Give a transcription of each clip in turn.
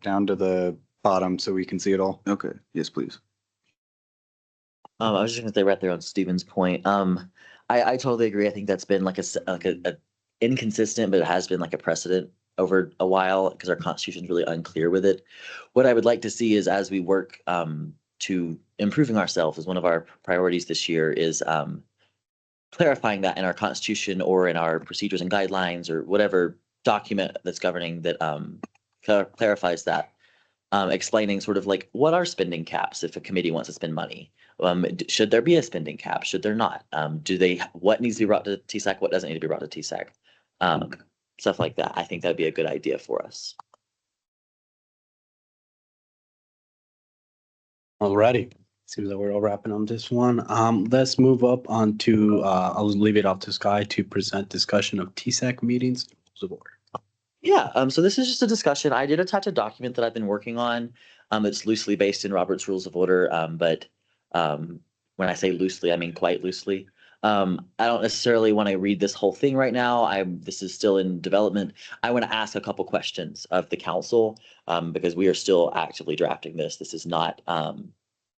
down to the bottom so we can see it all. Okay, yes, please. I was just gonna say right there on Stephen's point. I totally agree. I think that's been like a inconsistent, but it has been like a precedent over a while because our constitution is really unclear with it. What I would like to see is as we work to improving ourselves as one of our priorities this year is clarifying that in our constitution or in our procedures and guidelines or whatever document that's governing that clarifies that. Explaining sort of like what are spending caps if a committee wants to spend money? Should there be a spending cap? Should there not? What needs to be brought to TSAC? What doesn't need to be brought to TSAC? Stuff like that. I think that'd be a good idea for us. Alrighty. Seems like we're all wrapping on this one. Let's move up on to, I'll leave it up to Sky to present discussion of TSAC meetings. Yeah, so this is just a discussion. I did attach a document that I've been working on. It's loosely based in Robert's Rules of Order, but when I say loosely, I mean quite loosely. I don't necessarily want to read this whole thing right now. This is still in development. I want to ask a couple questions of the council because we are still actively drafting this. This is not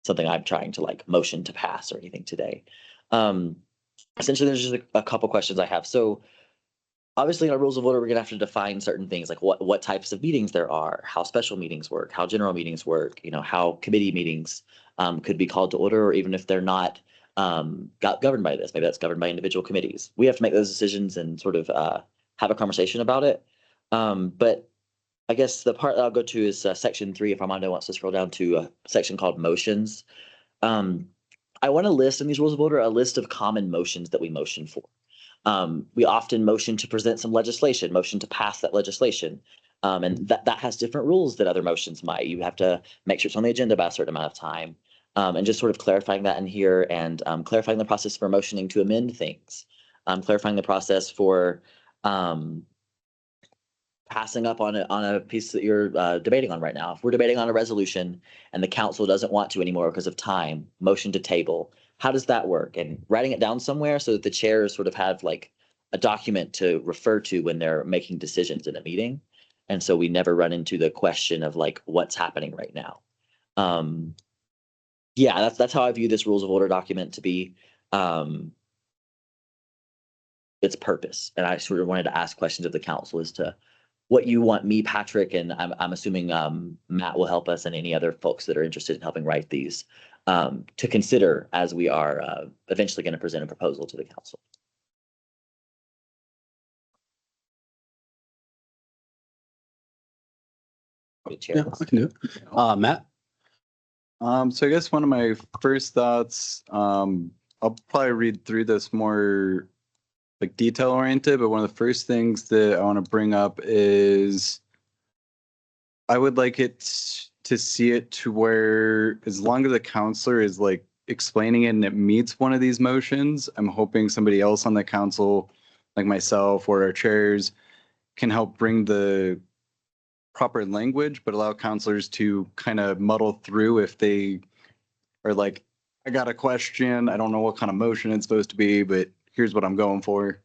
something I'm trying to like motion to pass or anything today. Essentially, there's just a couple questions I have. So obviously, in our rules of order, we're going to have to define certain things like what types of meetings there are, how special meetings work, how general meetings work, how committee meetings could be called to order, or even if they're not governed by this, maybe that's governed by individual committees. We have to make those decisions and sort of have a conversation about it. But I guess the part that I'll go to is section 3, if Armando wants to scroll down to a section called motions. I want to list in these rules of order a list of common motions that we motion for. We often motion to present some legislation, motion to pass that legislation. And that has different rules that other motions might. You have to make sure it's on the agenda by a certain amount of time. And just sort of clarifying that in here and clarifying the process for motioning to amend things. Clarifying the process for passing up on a piece that you're debating on right now. If we're debating on a resolution and the council doesn't want to anymore because of time, motion to table. How does that work? And writing it down somewhere so that the chairs sort of have like a document to refer to when they're making decisions in a meeting. And so we never run into the question of like what's happening right now. Yeah, that's how I view this rules of order document to be its purpose. And I sort of wanted to ask questions of the council as to what you want me, Patrick, and I'm assuming Matt will help us and any other folks that are interested in helping write these to consider as we are eventually going to present a proposal to the council. Yeah, I can do it. Matt? So I guess one of my first thoughts, I'll probably read through this more like detail oriented, but one of the first things that I want to bring up is I would like it to see it to where as long as the counselor is like explaining it and it meets one of these motions, I'm hoping somebody else on the council, like myself or our chairs, can help bring the proper language, but allow counselors to kind of muddle through if they are like, I got a question, I don't know what kind of motion it's supposed to be, but here's what I'm going for.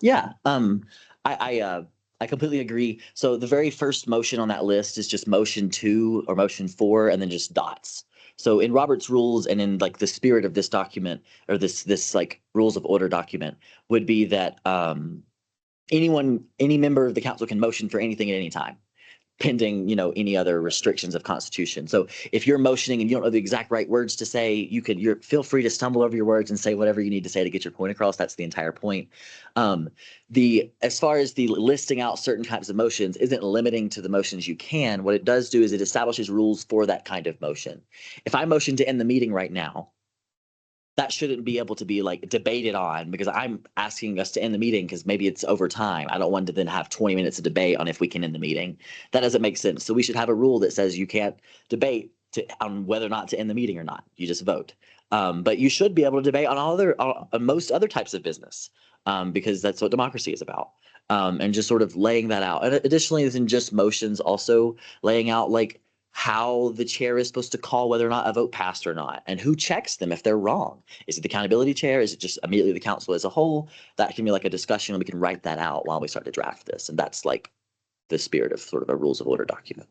Yeah, I completely agree. So the very first motion on that list is just motion 2 or motion 4 and then just dots. So in Robert's rules and in like the spirit of this document or this like rules of order document would be that any member of the council can motion for anything at any time, pending, any other restrictions of constitution. So if you're motioning and you don't know the exact right words to say, you're feel free to stumble over your words and say whatever you need to say to get your point across. That's the entire point. As far as the listing out certain types of motions isn't limiting to the motions you can, what it does do is it establishes rules for that kind of motion. If I motion to end the meeting right now, that shouldn't be able to be like debated on because I'm asking us to end the meeting because maybe it's over time. I don't want to then have 20 minutes of debate on if we can end the meeting. That doesn't make sense. So we should have a rule that says you can't debate on whether or not to end the meeting or not. You just vote. But you should be able to debate on most other types of business because that's what democracy is about. And just sort of laying that out. And additionally, than just motions, also laying out like how the chair is supposed to call whether or not a vote passed or not, and who checks them if they're wrong. Is it the accountability chair? Is it just immediately the council as a whole? That can be like a discussion, and we can write that out while we start to draft this. And that's like the spirit of sort of a rules of order document.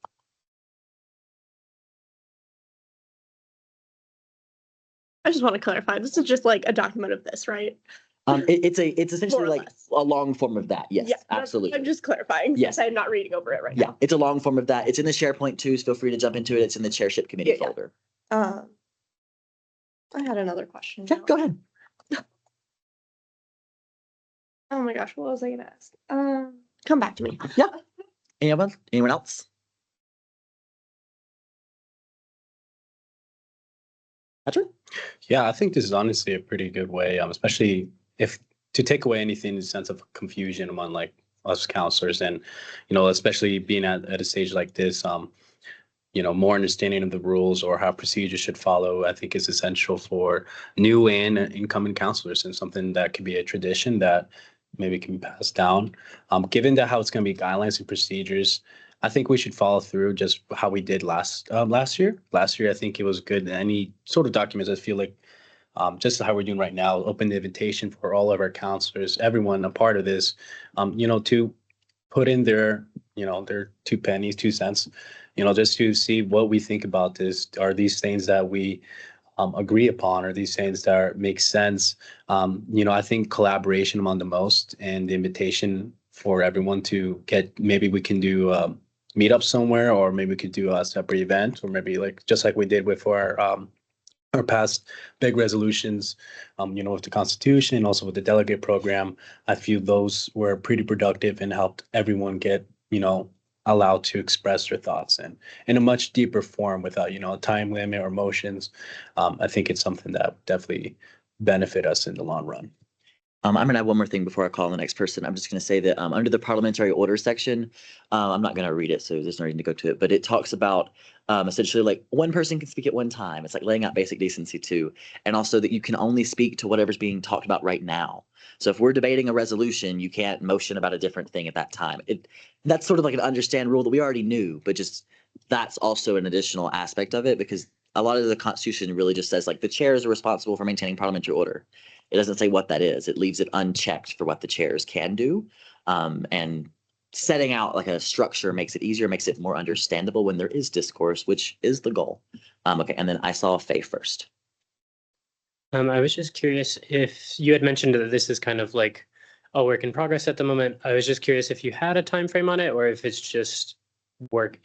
I just want to clarify. This is just like a document of this, right? It's essentially More or like less. a long form of that. Yes, absolutely. I'm just clarifying. Yes. I'm not reading over it right Yeah, now. it's a long form of that. It's in the SharePoint too, so feel free to jump into it. It's in the chairship committee Yeah. folder. I had another question. Yeah, now. go ahead. Oh my gosh, what was I gonna ask? Come back to me. Yeah. Anyone else? Patrick? Yeah, I think this is honestly a pretty good way, especially if to take away anything in the sense of confusion among like us counselors and, especially being at a stage like this, more understanding of the rules or how procedures should follow, I think is essential for new and incoming counselors and something that could be a tradition that maybe can be passed down. Given that how it's going to be guidelines and procedures, I think we should follow through just how we did last year. Last year, I think it was good. Any sort of documents, I feel like just how we're doing right now, open the invitation for all of our counselors, everyone a part of this, to put in their 2 pennies, 2 cents, just to see what we think about this. Are these things that we agree upon? Are these things that make sense? I think collaboration among the most and the invitation for everyone to get, maybe we can do meet up somewhere, or maybe we could do a separate event, or maybe just like we did with our past big resolutions, with the Constitution and also with the delegate program. I feel those were pretty productive and helped everyone get, allowed to express their thoughts in a much deeper form without, a time limit or motions. I think it's something that would definitely benefit us in the long run. I'm going to add one more thing before I call on the next person. I'm just going to say that under the parliamentary order section, I'm not going to read it, so there's no reason to go to it, but it talks about essentially like one person can speak at one time. It's like laying out basic decency too. And also that you can only speak to whatever's being talked about right now. So if we're debating a resolution, you can't motion about a different thing at that time. That's sort of like an understand rule that we already knew, but just that's also an additional aspect of it, because a lot of the Constitution really just says like the chairs are responsible for maintaining parliamentary order. It doesn't say what that is. It leaves it unchecked for what the chairs can do. And setting out like a structure makes it easier, makes it more understandable when there is discourse, which is the goal. Okay, and then I saw Faye first. I was just curious if you had mentioned that this is kind of like a work in progress at the moment. I was just curious if you had a time frame on it, or if it's just work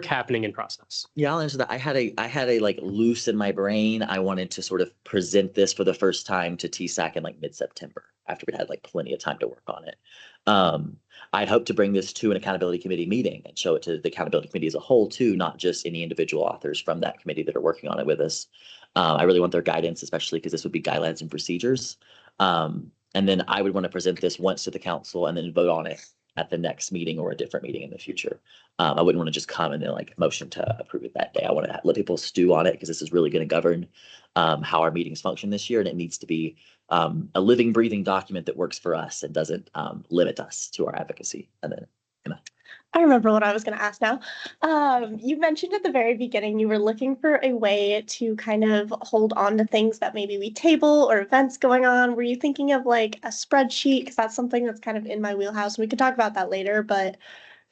happening in process. Yeah, I'll answer that. I had a like loose in my brain. I wanted to sort of present this for the first time to TSAC in like mid-September, after we'd had like plenty of time to work on it. I'd hope to bring this to an accountability committee meeting and show it to the accountability committee as a whole too, not just any individual authors from that committee that are working on it with us. I really want their guidance, especially because this would be guidelines and procedures. And then I would want to present this once to the council and then vote on it at the next meeting or a different meeting in the future. I wouldn't want to just come and then like motion to approve it that day. I want to let people stew on it, because this is really going to govern how our meetings function this year. And it needs to be a living, breathing document that works for us and doesn't limit us to our advocacy. And then I remember what I was going to ask now. You mentioned at the very beginning you were looking for a way to kind of hold on to things that maybe we table or events going on. Were you thinking of like a spreadsheet? Because that's something that's kind of in my wheelhouse. We could talk about that later, but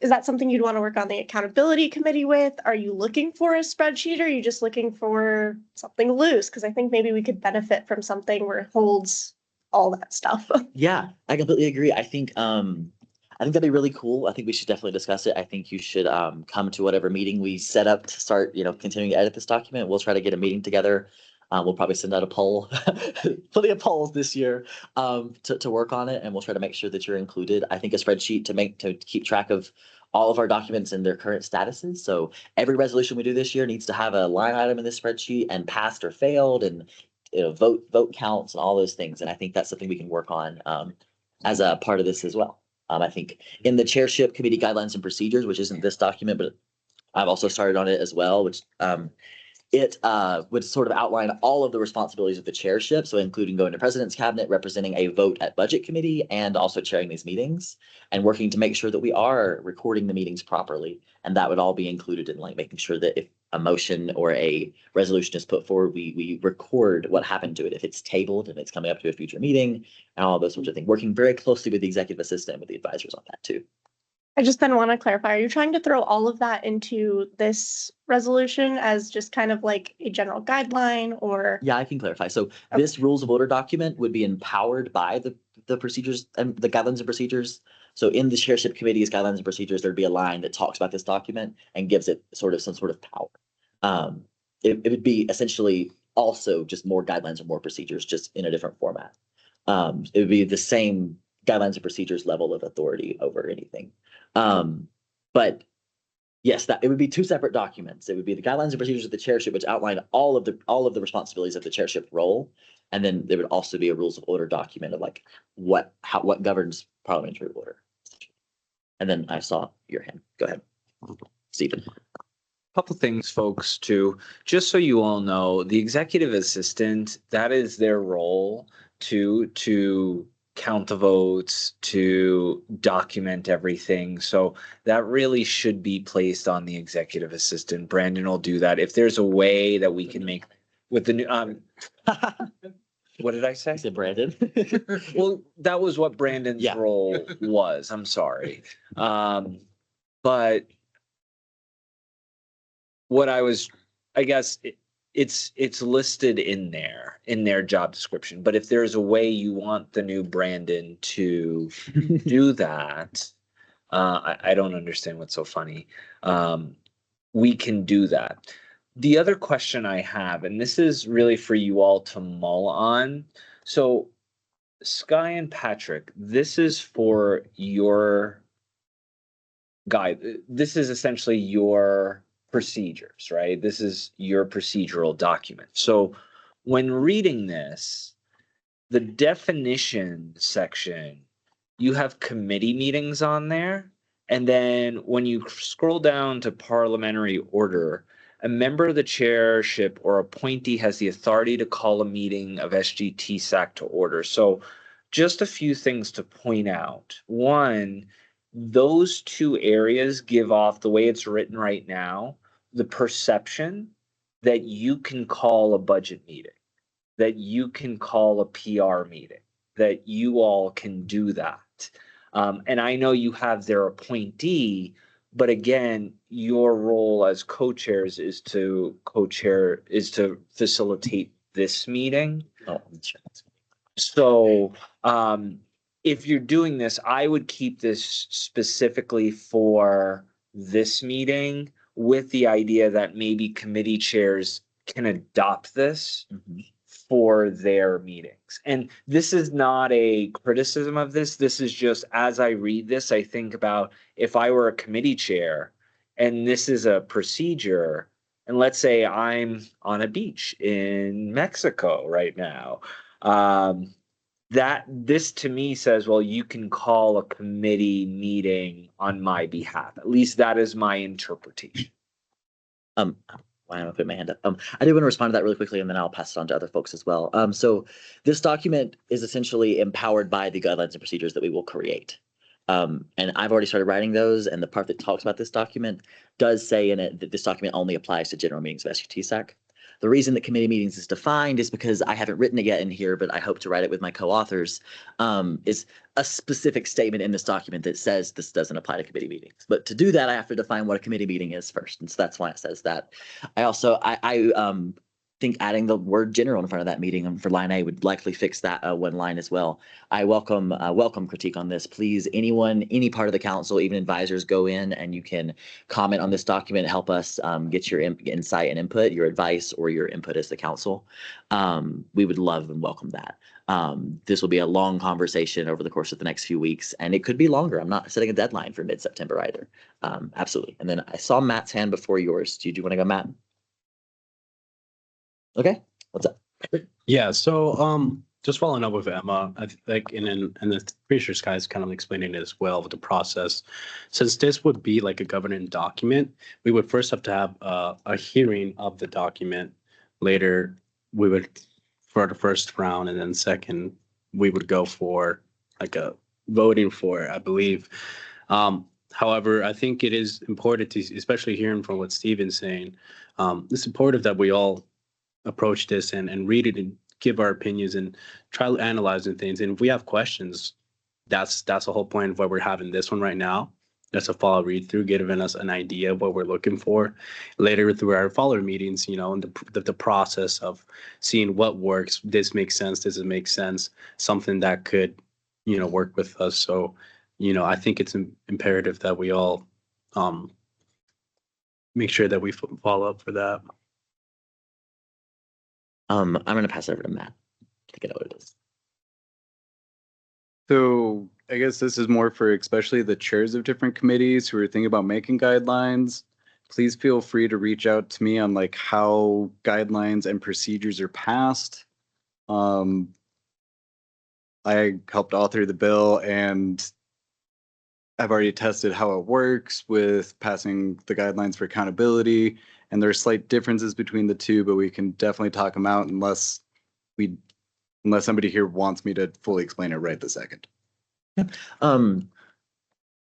is that something you'd want to work on the accountability committee with? Are you looking for a spreadsheet, or are you just looking for something loose? Because I think maybe we could benefit from something where it holds all that stuff. Yeah, I completely agree. I think that'd be really cool. I think we should definitely discuss it. I think you should come to whatever meeting we set up to start, continuing to edit this document. We'll try to get a meeting together. We'll probably send out a poll, plenty of polls this year to work on it, and we'll try to make sure that you're included. I think a spreadsheet to keep track of all of our documents and their current statuses. So every resolution we do this year needs to have a line item in this spreadsheet, and passed or failed, and vote counts and all those things. And I think that's something we can work on as a part of this as well. I think in the chairship committee guidelines and procedures, which isn't this document, but I've also started on it as well, which it would sort of outline all of the responsibilities of the chairship. So including going to president's cabinet, representing a vote at budget committee, and also chairing these meetings and working to make sure that we are recording the meetings properly. And that would all be included in like making sure that if a motion or a resolution is put forward, we record what happened to it, if it's tabled and it's coming up to a future meeting, and all those sorts of things, working very closely with the executive assistant and with the advisors on that too. I just then want to clarify, are you trying to throw all of that into this resolution as just kind of like a general guideline or? Yeah, I can clarify. So this rules of order document would be empowered by the procedures and the guidelines and procedures. So in the chairship committee's guidelines and procedures, there'd be a line that talks about this document and gives it sort of some sort of power. It would be essentially also just more guidelines or more procedures, just in a different format. It would be the same guidelines and procedures level of authority over anything. But yes, that it would be two separate documents. It would be the guidelines and procedures of the chairship, which outline all of the responsibilities of the chairship role, and then there would also be a rules of order document of like what governs parliamentary order. And then I saw your hand. Go ahead, Stephen. Couple things, folks, too. Just so you all know, the executive assistant, that is their role to count the votes, to document everything. So that really should be placed on the executive assistant. Brandon will do that. If there's a way that we can make with the new, what did I say? I said Brandon. Well, that was what Brandon's Yeah. role was. I'm sorry. But what I was, I guess it's listed in their job description. But if there's a way you want the new Brandon to do that, I don't understand what's so funny. We can do that. The other question I have, and this is really for you all to mull on. So Sky and Patrick, this is for your guide. This is essentially your procedures, right? This is your procedural document. So when reading this, the definition section, you have committee meetings on there. And then when you scroll down to parliamentary order, a member of the chairship or appointee has the authority to call a meeting of SGTSAC to order. So just a few things to point out. One, those two areas give off, the way it's written right now, the perception that you can call a budget meeting, that you can call a PR meeting, that you all can do that. And I know you have their appointee, but again, your role as co-chairs is to facilitate this meeting. Oh, sure. So if you're doing this, I would keep this specifically for this meeting with the idea that maybe committee chairs can adopt this for their meetings. And this is not a criticism of this. This is just, as I read this, I think about if I were a committee chair and this is a procedure, and let's say I'm on a beach in Mexico right now, that this to me says, well, you can call a committee meeting on my behalf. At least that is my interpretation. Why am I putting my hand up? I do want to respond to that really quickly, and then I'll pass it on to other folks as well. So this document is essentially empowered by the guidelines and procedures that we will create. And I've already started writing those, and the part that talks about this document does say in it that this document only applies to general meetings of SGTSAC. The reason that committee meetings is defined is because I haven't written it yet in here, but I hope to write it with my co-authors, is a specific statement in this document that says this doesn't apply to committee meetings. But to do that, I have to define what a committee meeting is first. And so that's why it says that. I also, I think adding the word general in front of that meeting for line A would likely fix that one line as well. I welcome critique on this. Please, anyone, any part of the council, even advisors, go in and you can comment on this document, help us get your insight and input, your advice or your input as the council. We would love and welcome that. This will be a long conversation over the course of the next few weeks, and it could be longer. I'm not setting a deadline for mid-September either. Absolutely. And then I saw Matt's hand before yours. Do you want to go, Matt? Okay, what's up? Yeah, so just following up with Emma, I think and the pretty sure Sky's kind of explaining it as well with the process. Since this would be like a governing document, we would first have to have a hearing of the document. Later, we would for the first round, and then second, we would go for like a voting for it, I believe. However, I think it is important to, especially hearing from what Steven's saying, it's important that we all approach this and read it and give our opinions and try analyzing things. And if we have questions, that's the whole point of why we're having this one right now. That's a fall read through, giving us an idea of what we're looking for. Later through our follower meetings, and the process of seeing what works. This makes sense. Does it make sense? Something that could, work with us. So, I think it's imperative that we all make sure that we follow up for that. I'm going to pass it over to Matt. I think I know what it is. So I guess this is more for especially the chairs of different committees who are thinking about making guidelines. Please feel free to reach out to me on like how guidelines and procedures are passed. I helped author the bill and I've already tested how it works with passing the guidelines for accountability. And there are slight differences between the two, but we can definitely talk them out unless somebody here wants me to fully explain it right this second.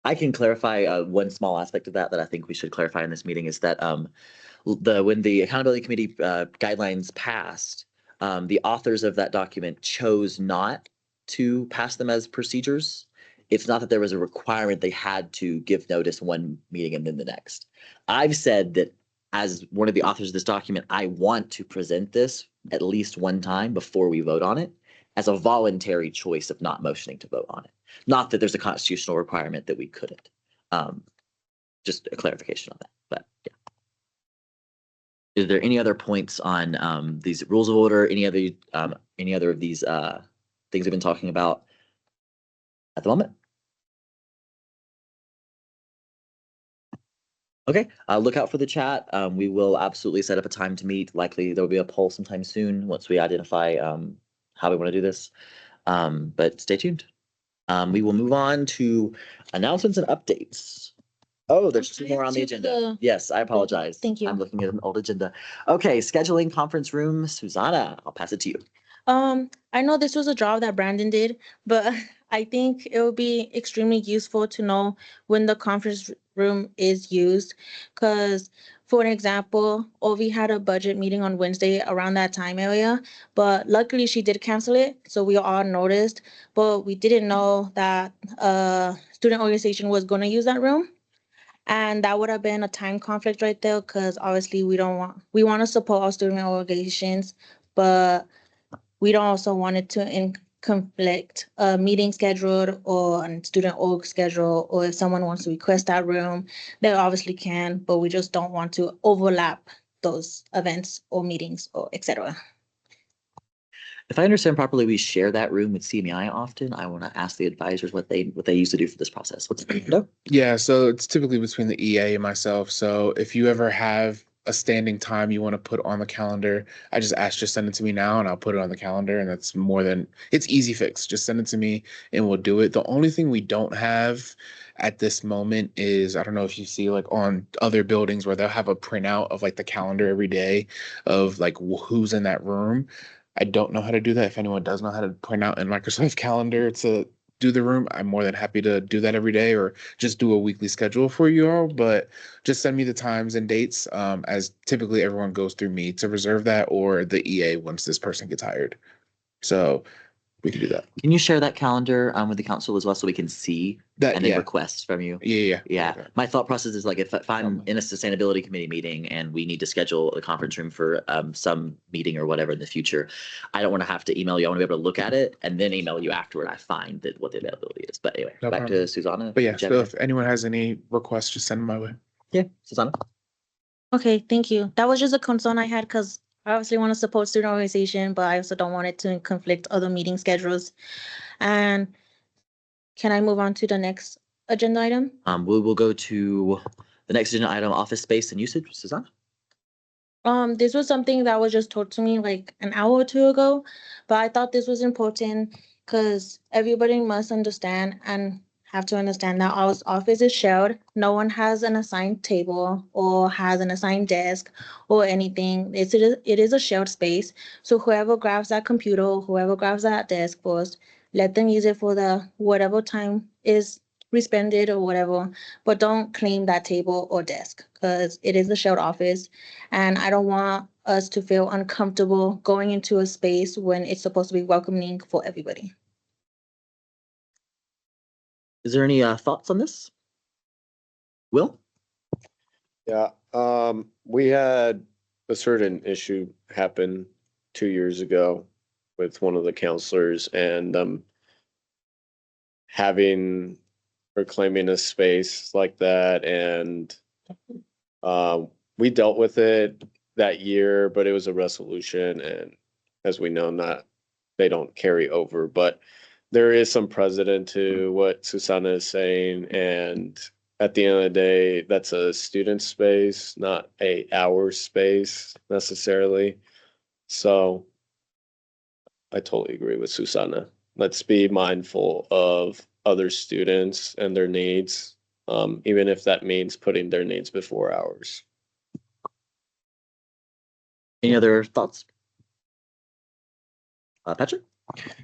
I can clarify one small aspect of that I think we should clarify in this meeting is that when the accountability committee guidelines passed, the authors of that document chose not to pass them as procedures. It's not that there was a requirement they had to give notice one meeting and then the next. I've said that as one of the authors of this document, I want to present this at least one time before we vote on it as a voluntary choice of not motioning to vote on it. Not that there's a constitutional requirement that we couldn't. Just a clarification on that, but yeah. Is there any other points on these rules of order? Any other of these things we've been talking about at the moment? Okay, look out for the chat. We will absolutely set up a time to meet. Likely there will be a poll sometime soon once we identify how we want to do this. But stay tuned. We will move on to announcements and updates. Oh, there's two more on the agenda. Yes, I apologize. Thank you. I'm looking at an old agenda. Okay, scheduling conference room. Susanna, I'll pass it to you. I know this was a job that Brandon did, but I think it would be extremely useful to know when the conference room is used. Because, for an example, Ovi had a budget meeting on Wednesday around that time area, but luckily she did cancel it, so we all noticed. But we didn't know that student organization was going to use that room. And that would have been a time conflict right there, because obviously we want to support our student organizations, but we don't also want it to conflict a meeting scheduled or a student org schedule, or if someone wants to request that room, they obviously can, but we just don't want to overlap those events or meetings or etc. If I understand properly, we share that room with CMI often. I want to ask the advisors what they used to do for this process. What's no? Yeah, so it's typically between the EA and myself. So if you ever have a standing time you want to put on the calendar, I just send it to me now and I'll put it on the calendar, and it's easy fix. Just send it to me and we'll do it. The only thing we don't have at this moment is, I don't know if you see like on other buildings where they'll have a printout of like the calendar every day of like who's in that room. I don't know how to do that. If anyone does know how to print out in Microsoft Calendar to do the room, I'm more than happy to do that every day or just do a weekly schedule for you all. But just send me the times and dates, as typically everyone goes through me to reserve that, or the EA once this person gets hired. So we can do that. Can you share that calendar with the council as well so we can see That, and then yeah. request from you? Yeah. Yeah. My thought process is like if I'm in a sustainability committee meeting and we need to schedule a conference room for some meeting or whatever in the future, I don't want to have to email you. I want to be able to look at it and then email you afterward. I find that what the availability is. But anyway, No back problem. to Susanna. But yeah, so if anyone has any requests, just send them my way. Yeah, Susanna. Okay, thank you. That was just a concern I had, because I obviously want to support student organization, but I also don't want it to conflict other meeting schedules. And can I move on to the next agenda item? We will go to the next agenda item, office space and usage. Susanna. This was something that was just told to me like an hour or two ago, but I thought this was important because everybody must understand and have to understand that our office is shared. No one has an assigned table or has an assigned desk or anything. It is a shared space. So whoever grabs that computer, whoever grabs that desk first, let them use it for the whatever time is respended or whatever, but don't claim that table or desk because it is a shared office. And I don't want us to feel uncomfortable going into a space when it's supposed to be welcoming for everybody. Is there any thoughts on this? Will? Yeah, we had a certain issue happen 2 years ago with one of the counselors and having or claiming a space like that. And we dealt with it that year, but it was a resolution. And as we know, not they don't carry over, but there is some precedent to what Susanna is saying. And at the end of the day, that's a student space, not our space necessarily. So I totally agree with Susanna. Let's be mindful of other students and their needs, even if that means putting their needs before ours. Any other thoughts? Patrick?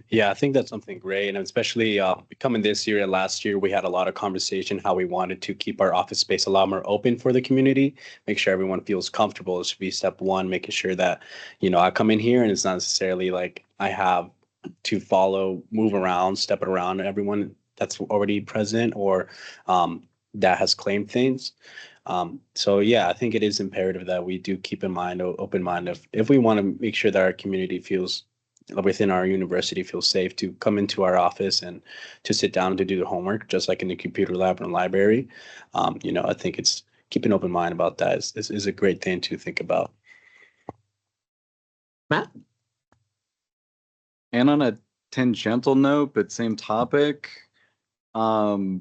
Yeah, I think that's something great. And especially coming this year and last year, we had a lot of conversation how we wanted to keep our office space a lot more open for the community, make sure everyone feels comfortable. It should be step one, making sure that, I come in here and it's not necessarily like I have to move around, step around everyone that's already present or that has claimed things. So yeah, I think it is imperative that we do keep in mind, open mind if we want to make sure that our community feels within our university feels safe to come into our office and to sit down to do the homework, just like in the computer lab and library. I think it's keep an open mind about that is a great thing to think about. Matt? And on a tangential note, but same topic, it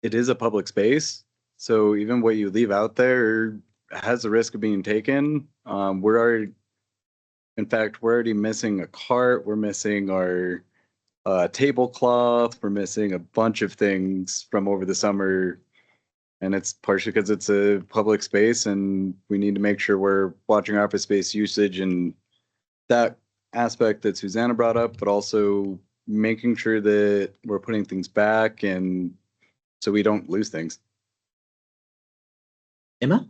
is a public space. So even what you leave out there has the risk of being taken. In fact, we're already missing a cart. We're missing our tablecloth. We're missing a bunch of things from over the summer. And it's partially because it's a public space and we need to make sure we're watching our office space usage and that aspect that Susanna brought up, but also making sure that we're putting things back and so we don't lose things. Emma?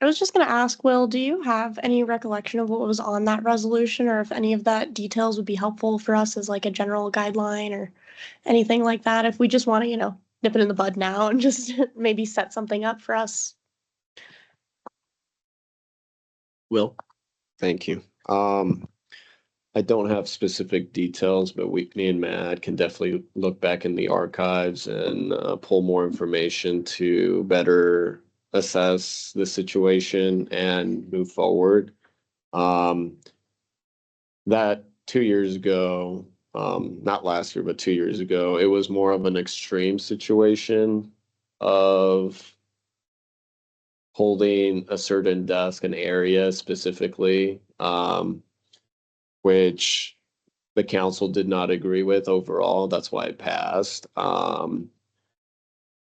I was just going to ask, Will, do you have any recollection of what was on that resolution or if any of that details would be helpful for us as like a general guideline or anything like that? If we just want to, nip it in the bud now and just maybe set something up for us. Will? Thank you. I don't have specific details, but me and Matt can definitely look back in the archives and pull more information to better assess the situation and move forward. That 2 years ago, not last year, but 2 years ago, it was more of an extreme situation of holding a certain desk and area specifically, which the council did not agree with overall. That's why it passed.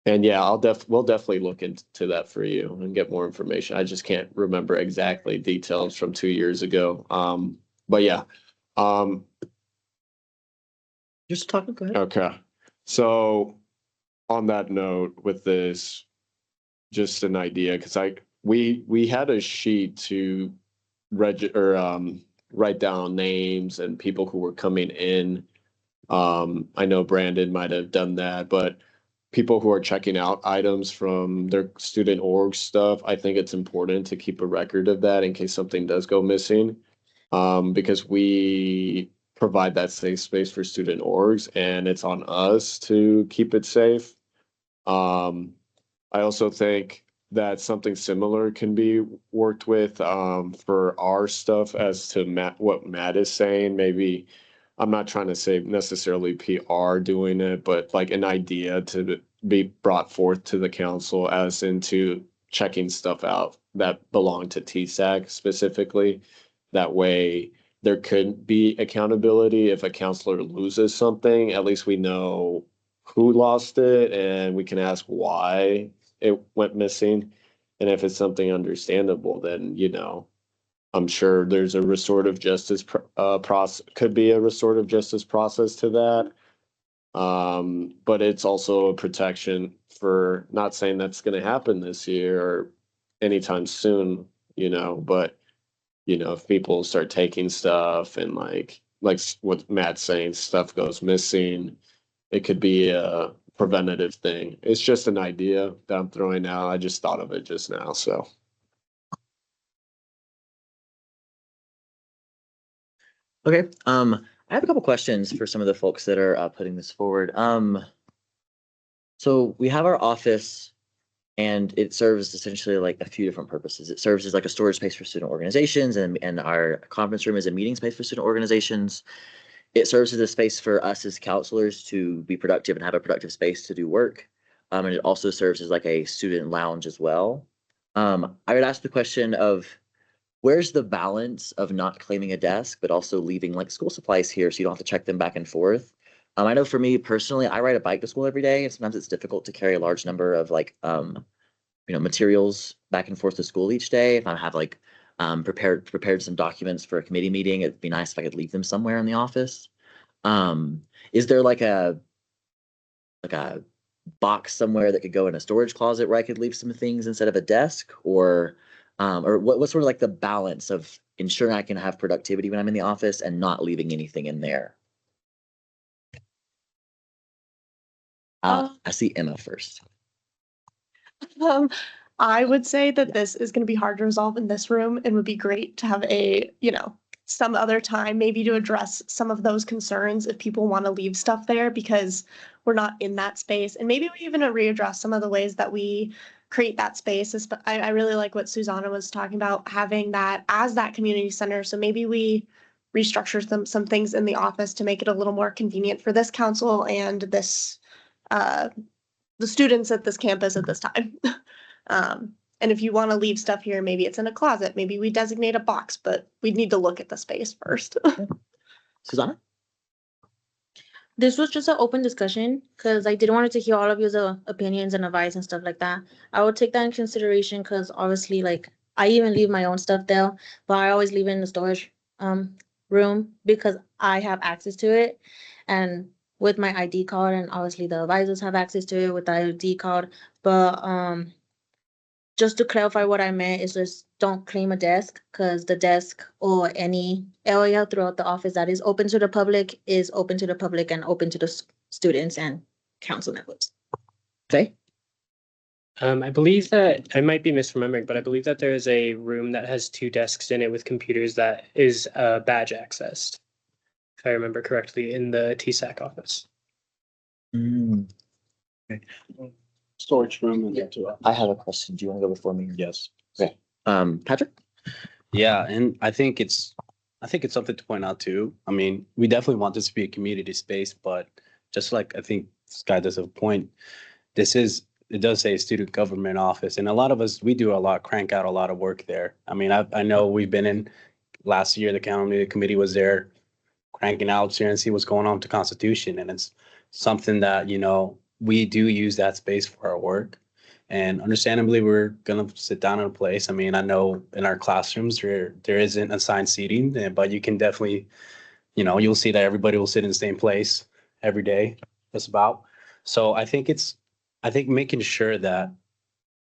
And yeah, we'll definitely look into that for you and get more information. I just can't remember exactly details from 2 years ago. But yeah. Just talking, go ahead. Okay. So on that note with this, just an idea, because we had a sheet to write down names and people who were coming in. I know Brandon might have done that, but people who are checking out items from their student org stuff, I think it's important to keep a record of that in case something does go missing, because we provide that safe space for student orgs and it's on us to keep it safe. I also think that something similar can be worked with for our stuff as to what Matt is saying. Maybe I'm not trying to say necessarily PR doing it, but like an idea to be brought forth to the council as into checking stuff out that belong to TSAC specifically. That way there could be accountability if a counselor loses something. At least we know who lost it and we can ask why it went missing. And if it's something understandable, then, I'm sure there's a restorative justice process, could be a restorative justice process to that. But it's also a protection for, not saying that's going to happen this year or anytime soon, but, if people start taking stuff and like what Matt's saying, stuff goes missing, it could be a preventative thing. It's just an idea that I'm throwing out. I just thought of it just now. So Okay. I have a couple questions for some of the folks that are putting this forward. So we have our office, and it serves essentially like a few different purposes. It serves as like a storage space for student organizations, and our conference room is a meeting space for student organizations. It serves as a space for us as counselors to be productive and have a productive space to do work. And it also serves as like a student lounge as well. I would ask the question of, where's the balance of not claiming a desk, but also leaving like school supplies here so you don't have to check them back and forth? I know for me personally, I ride a bike to school every day, and sometimes it's difficult to carry a large number of like materials back and forth to school each day. If I have like prepared some documents for a committee meeting, it'd be nice if I could leave them somewhere in the office. Is there like a box somewhere that could go in a storage closet where I could leave some things instead of a desk, or what's sort of like the balance of ensuring I can have productivity when I'm in the office and not leaving anything in there? I see Emma first. I would say that this is going to be hard to resolve in this room and would be great to have a, some other time maybe to address some of those concerns if people want to leave stuff there because we're not in that space. And maybe we even readdress some of the ways that we create that space. I really like what Susanna was talking about, having that as that community center. So maybe we restructure some things in the office to make it a little more convenient for this council and this the students at this campus at this time. And if you want to leave stuff here, maybe it's in a closet, maybe we designate a box, but we need to look at the space first. Susanna? This was just an open discussion because I didn't want to hear all of your opinions and advice and stuff like that. I would take that in consideration because obviously, like, I even leave my own stuff there, but I always leave it in the storage room because I have access to it. And with my ID card, and obviously the advisors have access to it with the ID card. But just to clarify what I meant is just don't claim a desk because the desk or any area throughout the office that is open to the public is open to the public and open to the students and council members. Okay. I believe that I might be misremembering, but I believe that there is a room that has 2 desks in it with computers that is badge accessed, if I remember correctly, in the TSAC office. Okay. Storage room and Yeah. I have a question. Do you want to go before me? yes. Okay. Patrick? Yeah, and I think it's something to point out too. I mean, we definitely want this to be a community space, but just like I think Sky does have a point, it does say student government office, and a lot of us we do crank out a lot of work there. I mean, I know we've been in last year. The county committee was there, cranking out and see what's going on with the Constitution, and it's something that we do use that space for our work. And understandably, we're gonna sit down in a place. I mean, I know in our classrooms there isn't assigned seating, but you can definitely, you'll see that everybody will sit in the same place every day, just about. So I think making sure that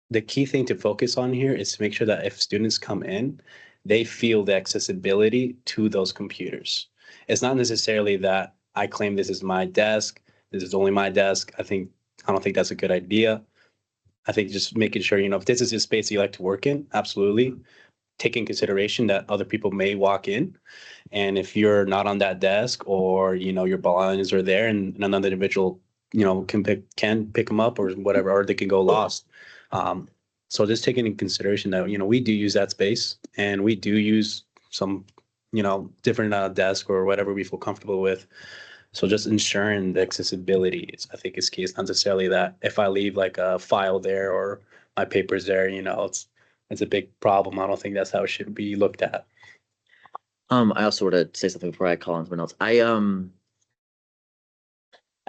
the key thing to focus on here is to make sure that if students come in, they feel the accessibility to those computers. It's not necessarily that I claim this is my desk, this is only my desk. I don't think that's a good idea. I think just making sure, if this is a space you like to work in, absolutely. Take in consideration that other people may walk in. And if you're not on that desk or, your belongings are there and another individual, can pick them up or whatever, or they can go lost. So just taking in consideration that, we do use that space and we do use some, different desk or whatever we feel comfortable with. So just ensuring the accessibility I think is key. It's not necessarily that if I leave like a file there or my papers there, it's a big problem. I don't think that's how it should be looked at. I also want to say something before I call on someone else. I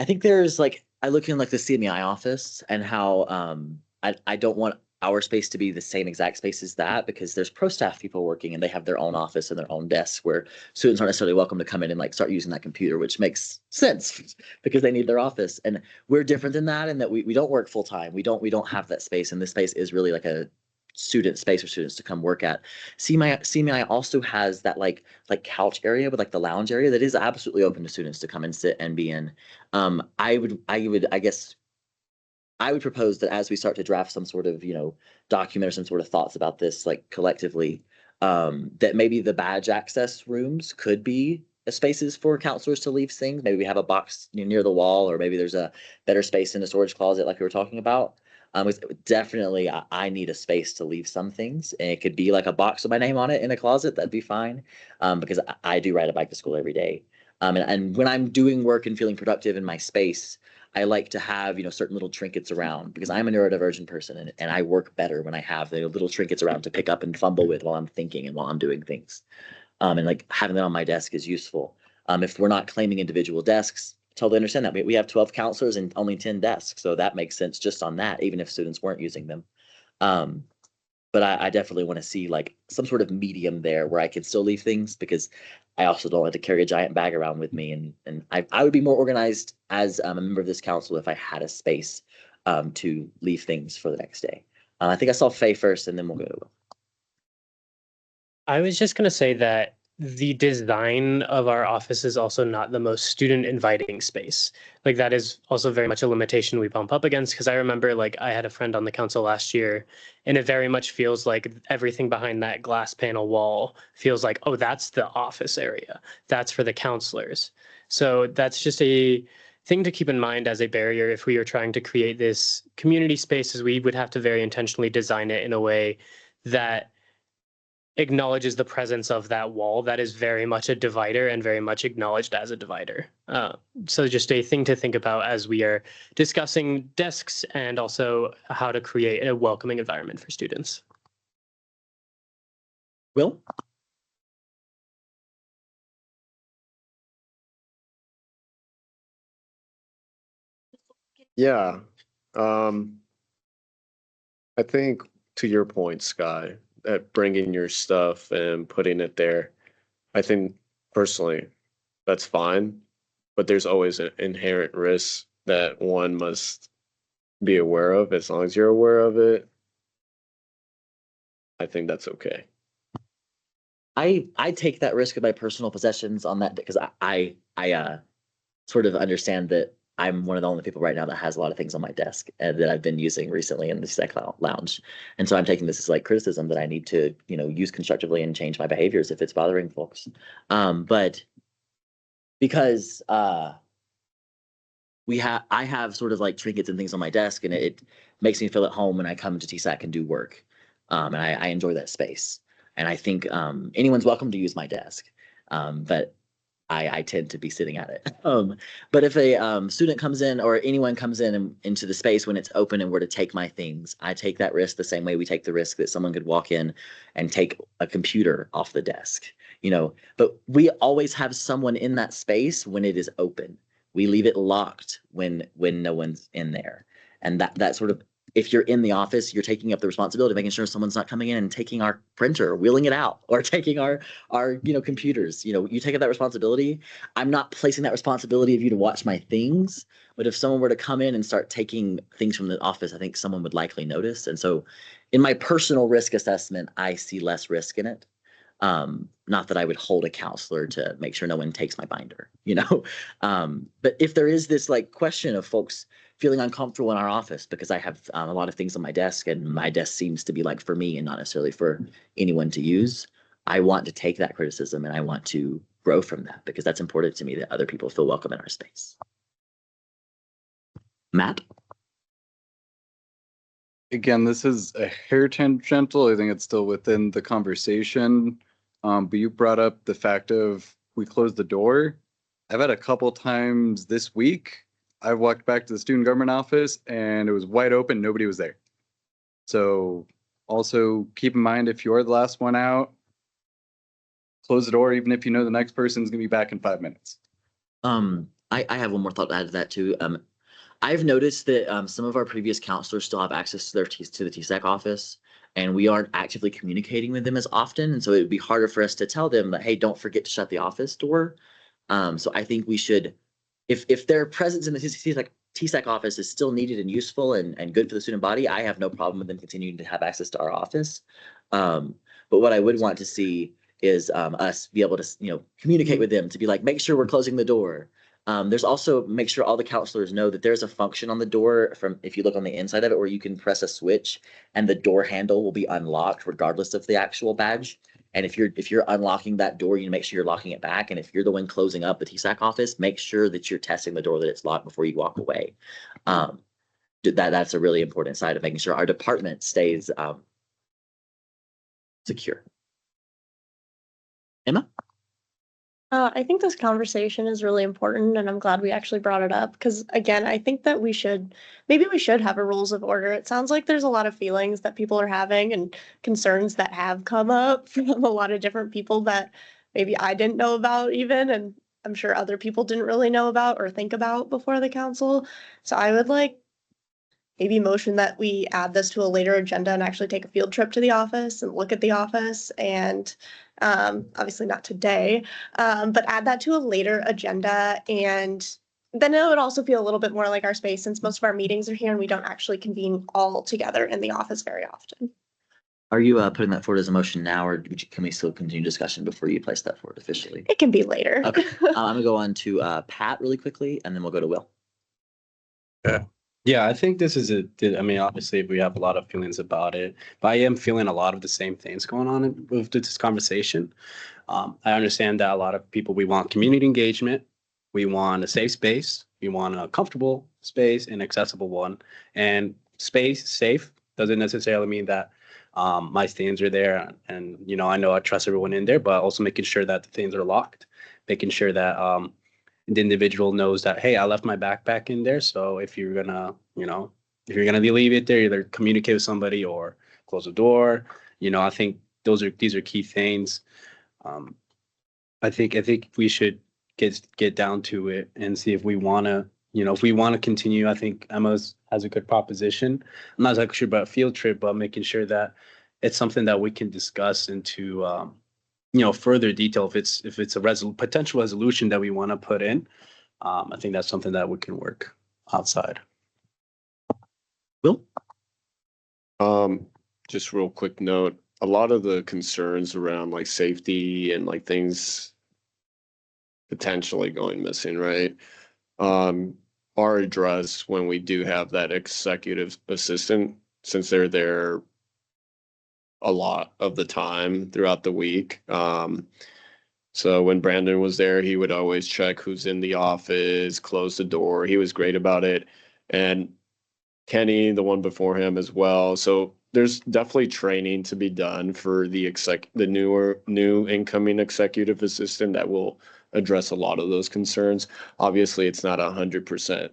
think there's I look in the CMEI office and how I don't want our space to be the same exact space as that because there's pro staff people working and they have their own office and their own desks where students aren't necessarily welcome to come in and start using that computer, which makes sense because they need their office. And we're different than that in that we don't work full time. We don't have that space, and this space is really like a student space for students to come work at. CMI also has that like couch area with the lounge area that is absolutely open to students to come and sit and be in. I guess I would propose that as we start to draft some sort of, document or some sort of thoughts about this, like collectively, that maybe the badge access rooms could be spaces for counselors to leave things. Maybe we have a box near the wall, or maybe there's a better space in the storage closet, like we were talking about. Definitely, I need a space to leave some things, and it could be like a box with my name on it in a closet. That'd be fine, because I do ride a bike to school every day. And when I'm doing work and feeling productive in my space, I like to have, certain little trinkets around because I'm a neurodivergent person, and I work better when I have the little trinkets around to pick up and fumble with while I'm thinking and while I'm doing things. And like having that on my desk is useful. If we're not claiming individual desks, totally understand that. We have 12 counselors and only 10 desks. So that makes sense just on that, even if students weren't using them. But I definitely want to see like some sort of medium there where I can still leave things, because I also don't like to carry a giant bag around with me. And I would be more organized as a member of this council if I had a space to leave things for the next day. I think I saw Faye first, and then we'll go to Will. I was just going to say that the design of our office is also not the most student inviting space. Like that is also very much a limitation we bump up against, because I remember like I had a friend on the council last year, and it very much feels like everything behind that glass panel wall feels like, oh, that's the office area. That's for the counselors. So that's just a thing to keep in mind as a barrier if we are trying to create this community space, is we would have to very intentionally design it in a way that acknowledges the presence of that wall that is very much a divider and very much acknowledged as a divider. So just a thing to think about as we are discussing desks and also how to create a welcoming environment for students. Will? Yeah. I think to your point, Sky, that bringing your stuff and putting it there, I think personally that's fine, but there's always an inherent risk that one must be aware of. As long as you're aware of it, I think that's okay. I take that risk of my personal possessions on that because I sort of understand that I'm one of the only people right now that has a lot of things on my desk and that I've been using recently in the Sec Lounge. And so I'm taking this as like criticism that I need to, use constructively and change my behaviors if it's bothering folks. But because I have sort of like trinkets and things on my desk, and it makes me feel at home when I come to TSAC and do work. And I enjoy that space. And I think anyone's welcome to use my desk. But I tend to be sitting at it. But if a student comes in or anyone comes in and into the space when it's open and were to take my things, I take that risk the same way we take the risk that someone could walk in and take a computer off the desk, But we always have someone in that space when it is open. We leave it locked when no one's in there. And that sort of, if you're in the office, you're taking up the responsibility of making sure someone's not coming in and taking our printer, wheeling it out, or taking our computers. You take up that responsibility. I'm not placing that responsibility of you to watch my things, but if someone were to come in and start taking things from the office, I think someone would likely notice. And so in my personal risk assessment, I see less risk in it. Not that I would hold a counselor to make sure no one takes my binder, but if there is this like question of folks feeling uncomfortable in our office because I have a lot of things on my desk and my desk seems to be like for me and not necessarily for anyone to use, I want to take that criticism and I want to grow from that because that's important to me that other people feel welcome in our space. Matt? Again, this is a hair tangential. I think it's still within the conversation. But you brought up the fact of we closed the door. I've had a couple times this week. I walked back to the student government office and it was wide open. Nobody was there. So also keep in mind, if you're the last one out, close the door, even if you know the next person's going to be back in 5 minutes. I have one more thought to add to that too. I've noticed that some of our previous counselors still have access to the TSAC office, and we aren't actively communicating with them as often. And so it would be harder for us to tell them that, hey, don't forget to shut the office door. So I think we should, if their presence in the TSAC office is still needed and useful and good for the student body, I have no problem with them continuing to have access to our office. But what I would want to see is us be able to, communicate with them to be like, make sure we're closing the door. There's also, make sure all the counselors know that there's a function on the door from, if you look on the inside of it, where you can press a switch and the door handle will be unlocked regardless of the actual badge. And if you're unlocking that door, you make sure you're locking it back. And if you're the one closing up the TSAC office, make sure that you're testing the door that it's locked before you walk away. That's a really important side of making sure our department stays secure. Emma? I think this conversation is really important, and I'm glad we actually brought it up because, again, I think that maybe we should have a rules of order. It sounds like there's a lot of feelings that people are having and concerns that have come up from a lot of different people that maybe I didn't know about even, and I'm sure other people didn't really know about or think about before the council. So I would maybe motion that we add this to a later agenda and actually take a field trip to the office and look at the office and obviously not today, but add that to a later agenda. And then it would also feel a little bit more like our space since most of our meetings are here and we don't actually convene all together in the office very often. Are you putting that forward as a motion now, or can we still continue discussion before you place that forward officially? It can be later. Okay, I'm gonna go on to Pat really quickly, and then we'll go to Will. Yeah, I think this is I mean, obviously we have a lot of feelings about it, but I am feeling a lot of the same things going on with this conversation. I understand that a lot of people, we want community engagement, we want a safe space, we want a comfortable space, an accessible one, and safe doesn't necessarily mean that my things are there. And, you know I trust everyone in there, but also making sure that the things are locked, making sure that the individual knows that, hey, I left my backpack in there. So if you're gonna, leave it there, either communicate with somebody or close the door. I think these are key things. I think we should get down to it and see if we want to, continue. I think Emma has a good proposition. I'm not exactly sure about a field trip, but making sure that it's something that we can discuss into further detail if it's a potential resolution that we want to put in. I think that's something that we can work outside. Will? Just real quick note, a lot of the concerns around like safety and like things potentially going missing, right? Are addressed when we do have that executive assistant, since they're there a lot of the time throughout the week. So when Brandon was there, he would always check who's in the office, close the door. He was great about it. And Kenny, the one before him as well. So there's definitely training to be done for the new incoming executive assistant that will address a lot of those concerns. Obviously, it's not 100%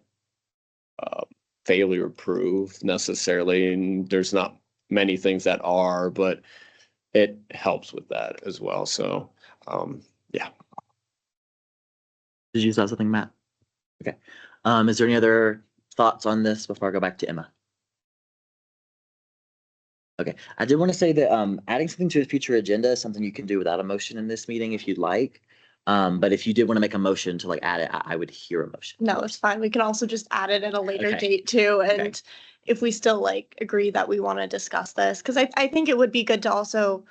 failure proof necessarily, and there's not many things that are, but it helps with that as well. So, yeah. Did you say something, Matt? Okay. Is there any other thoughts on this before I go back to Emma? Okay. I did want to say that adding something to a future agenda is something you can do without a motion in this meeting if you'd like. But if you did want to make a motion to add it, I would hear a motion. No, it's fine. We can also just add it at a later Okay. date too. And Okay. if we still agree that we want to discuss this, because I think it would be good to also,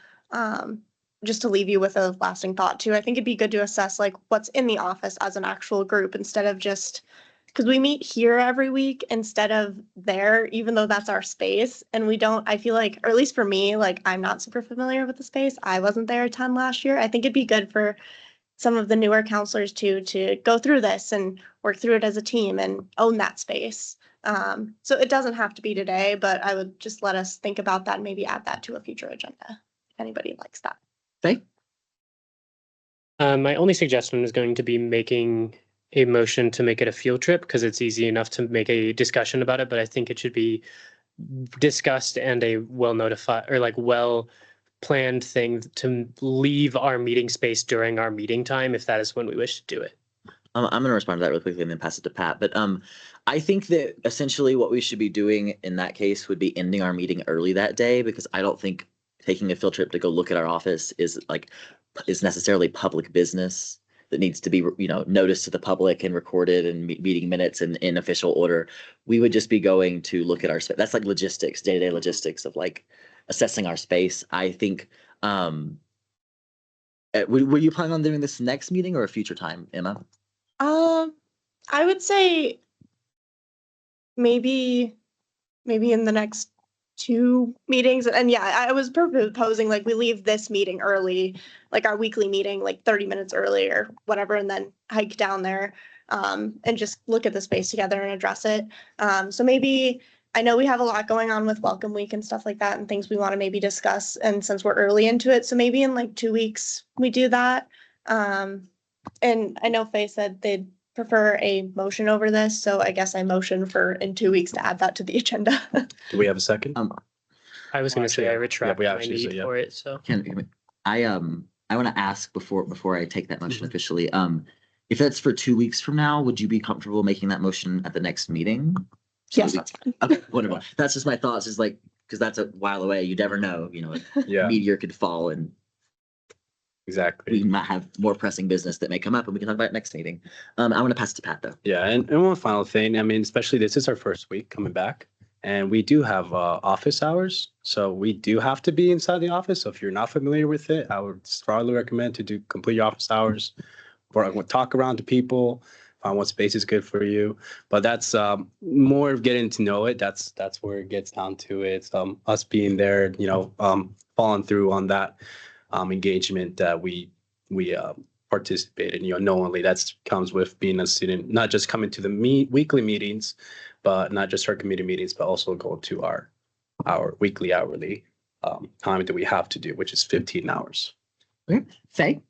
just to leave you with a lasting thought too, I think it'd be good to assess what's in the office as an actual group instead of just, because we meet here every week instead of there, even though that's our space. And we don't, I feel like, or at least for me, I'm not super familiar with the space. I wasn't there a ton last year. I think it'd be good for some of the newer counselors to go through this and work through it as a team and own that space. So it doesn't have to be today, but I would just let us think about that and maybe add that to a future agenda if anybody likes that. Okay. My only suggestion is going to be making a motion to make it a field trip because it's easy enough to make a discussion about it, but I think it should be discussed and a well-notified or well-planned thing to leave our meeting space during our meeting time if that is when we wish to do it. I'm going to respond to that really quickly and then pass it to Pat. But I think that essentially what we should be doing in that case would be ending our meeting early that day, because I don't think taking a field trip to go look at our office is necessarily public business that needs to be, noticed to the public and recorded and meeting minutes and in official order. We would just be going to look at our space. That's logistics, day-to-day logistics of assessing our space. I think, were you planning on doing this next meeting or a future time, Emma? I would say maybe in the next 2 meetings. And yeah, I was proposing like we leave this meeting early, like our weekly meeting, like 30 minutes early or whatever, and then hike down there and just look at the space together and address it. So maybe I know we have a lot going on with Welcome Week and stuff like that and things we want to maybe discuss. And since we're early into it, so maybe in like 2 weeks we do that. And I know Faye said they'd prefer a motion over this, so I guess I motion for in 2 weeks to add that to the agenda. Do we have a second? I was going to say I retract we my actually need said, yeah. for it. So I want to ask before I take that motion officially. If that's for 2 weeks from now, would you be comfortable making that motion at the next meeting? Yes, that's fine. Okay, wonderful. That's just my thoughts. Is like because that's a while away. You never know. A Yeah, meteor could fall, and exactly. we might have more pressing business that may come up, and we can talk about it next meeting. I want to pass it to Pat though. Yeah, and one final thing. I mean, especially this is our first week coming back, and we do have office hours, so we do have to be inside the office. So if you're not familiar with it, I would strongly recommend to do complete your office hours, or talk around to people, find what space is good for you. But that's more of getting to know it. That's where it gets down to it. Us being there, following through on that engagement that we participate in. Knowingly that comes with being a student, not just coming to the weekly meetings, but not just our committee meetings, but also go to our weekly hourly time that we have to do, which is 15 hours. Okay, Faye.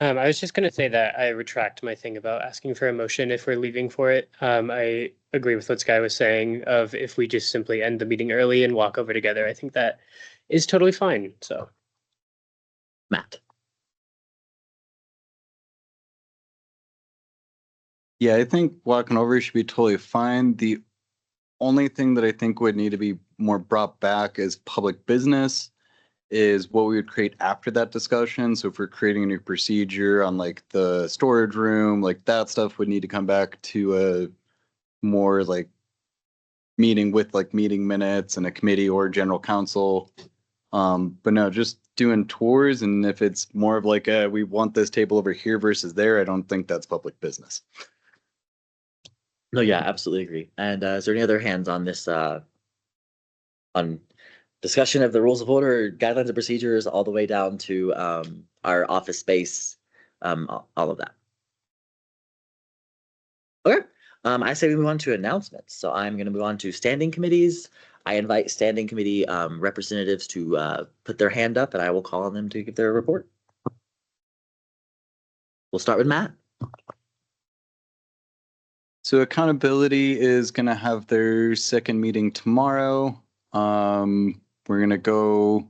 I was just going to say that I retract my thing about asking for a motion if we're leaving for it. I agree with what Sky was saying of if we just simply end the meeting early and walk over together. I think that is totally fine. So, Matt. Yeah, I think walking over should be totally fine. The only thing that I think would need to be more brought back as public business is what we would create after that discussion. So if we're creating a new procedure on like the storage room, like that stuff would need to come back to a more like meeting with like meeting minutes and a committee or general counsel. But no, just doing tours. And if it's more of like we want this table over here versus there, I don't think that's public business. No, yeah, absolutely agree. And is there any other hands on this on discussion of the rules of order, guidelines and procedures, all the way down to our office space, all of that? Okay. I say we move on to announcements. So I'm going to move on to standing committees. I invite standing committee representatives to put their hand up, and I will call on them to give their report. We'll start with Matt. So accountability is going to have their second meeting tomorrow. We're going to go,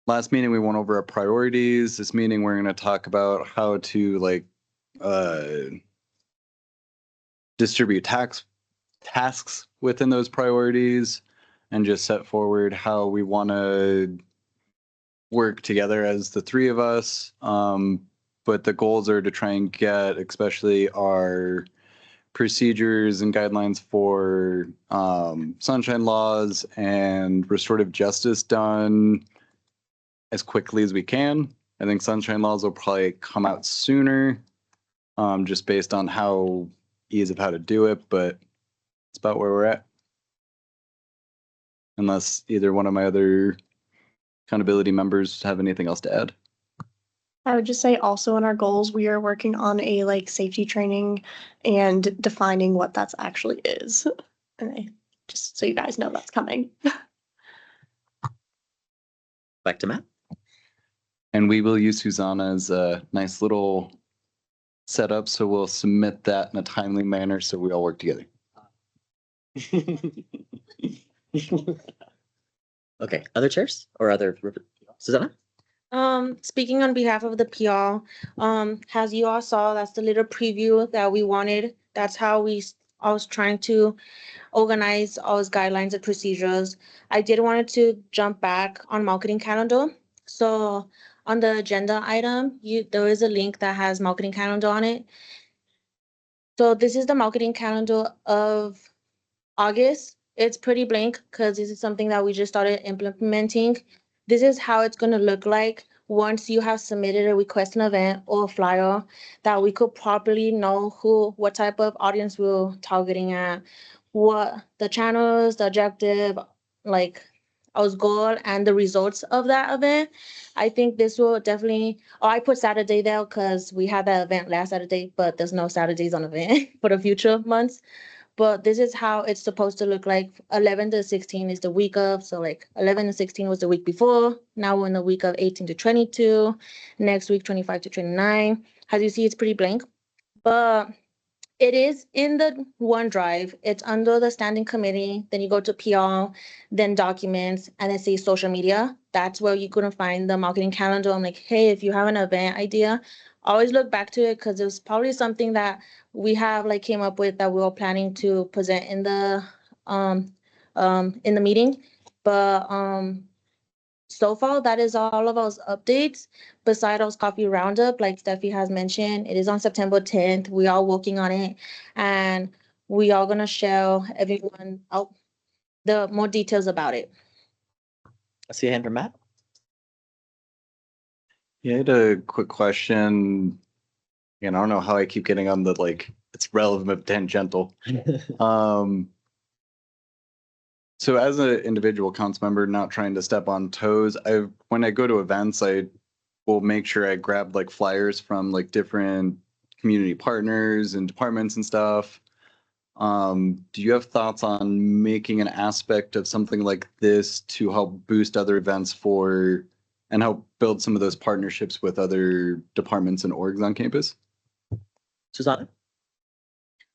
last meeting we went over our priorities. This meeting we're going to talk about how to like distribute tasks within those priorities and just set forward how we want to work together as the three of us. But the goals are to try and get especially our procedures and guidelines for sunshine laws and restorative justice done as quickly as we can. I think sunshine laws will probably come out sooner, just based on how ease of how to do it, but it's about where we're at. Unless either one of my other accountability members have anything else to add. I would just say also in our goals, we are working on a like safety training and defining what that's actually is. And just so you guys know that's coming. Back to Matt. And we will use Susanna's nice little setup, so we'll submit that in a timely manner so we all work together. Okay, other chairs or other Susanna? Speaking on behalf of the PR, as you all saw, that's the little preview that we wanted. That's how I was trying to organize all those guidelines and procedures. I did wanted to jump back on marketing calendar. So on the agenda item, there is a link that has marketing calendar on it. So this is the marketing calendar of August. It's pretty blank because this is something that we just started implementing. This is how it's going to look like once you have submitted a request an event or a flyer, that we could properly know what type of audience we're targeting at, what the channels, the objective, like our goal and the results of that event. I think this will definitely, oh, I put Saturday there because we had that event last Saturday, but there's no Saturdays on event for the future months. But this is how it's supposed to look like. 11 to 16 is the week of. So like 11 to 16 was the week before. Now we're in the week of 18 to 22. Next week, 25 to 29. As you see, it's pretty blank. But it is in the OneDrive. It's under the standing committee. Then you go to PR, then documents, and then say social media. That's where you're going to find the marketing calendar. I'm like, hey, if you have an event idea, always look back to it because it was probably something that we have like came up with that we were planning to present in the meeting. But so far, that is all of our updates. Besides our coffee roundup, like Steffi has mentioned, it is on September 10th. We are working on it, and we are gonna share everyone out the more details about it. I see a hand from Matt. Yeah, I had a quick question. And I don't know how I keep getting on the like it's relevant but tangential. So as an individual council member, not trying to step on toes, when I go to events, I will make sure I grab like flyers from like different community partners and departments and stuff. Do you have thoughts on making an aspect of something like this to help boost other events and help build some of those partnerships with other departments and orgs on campus? Susanna?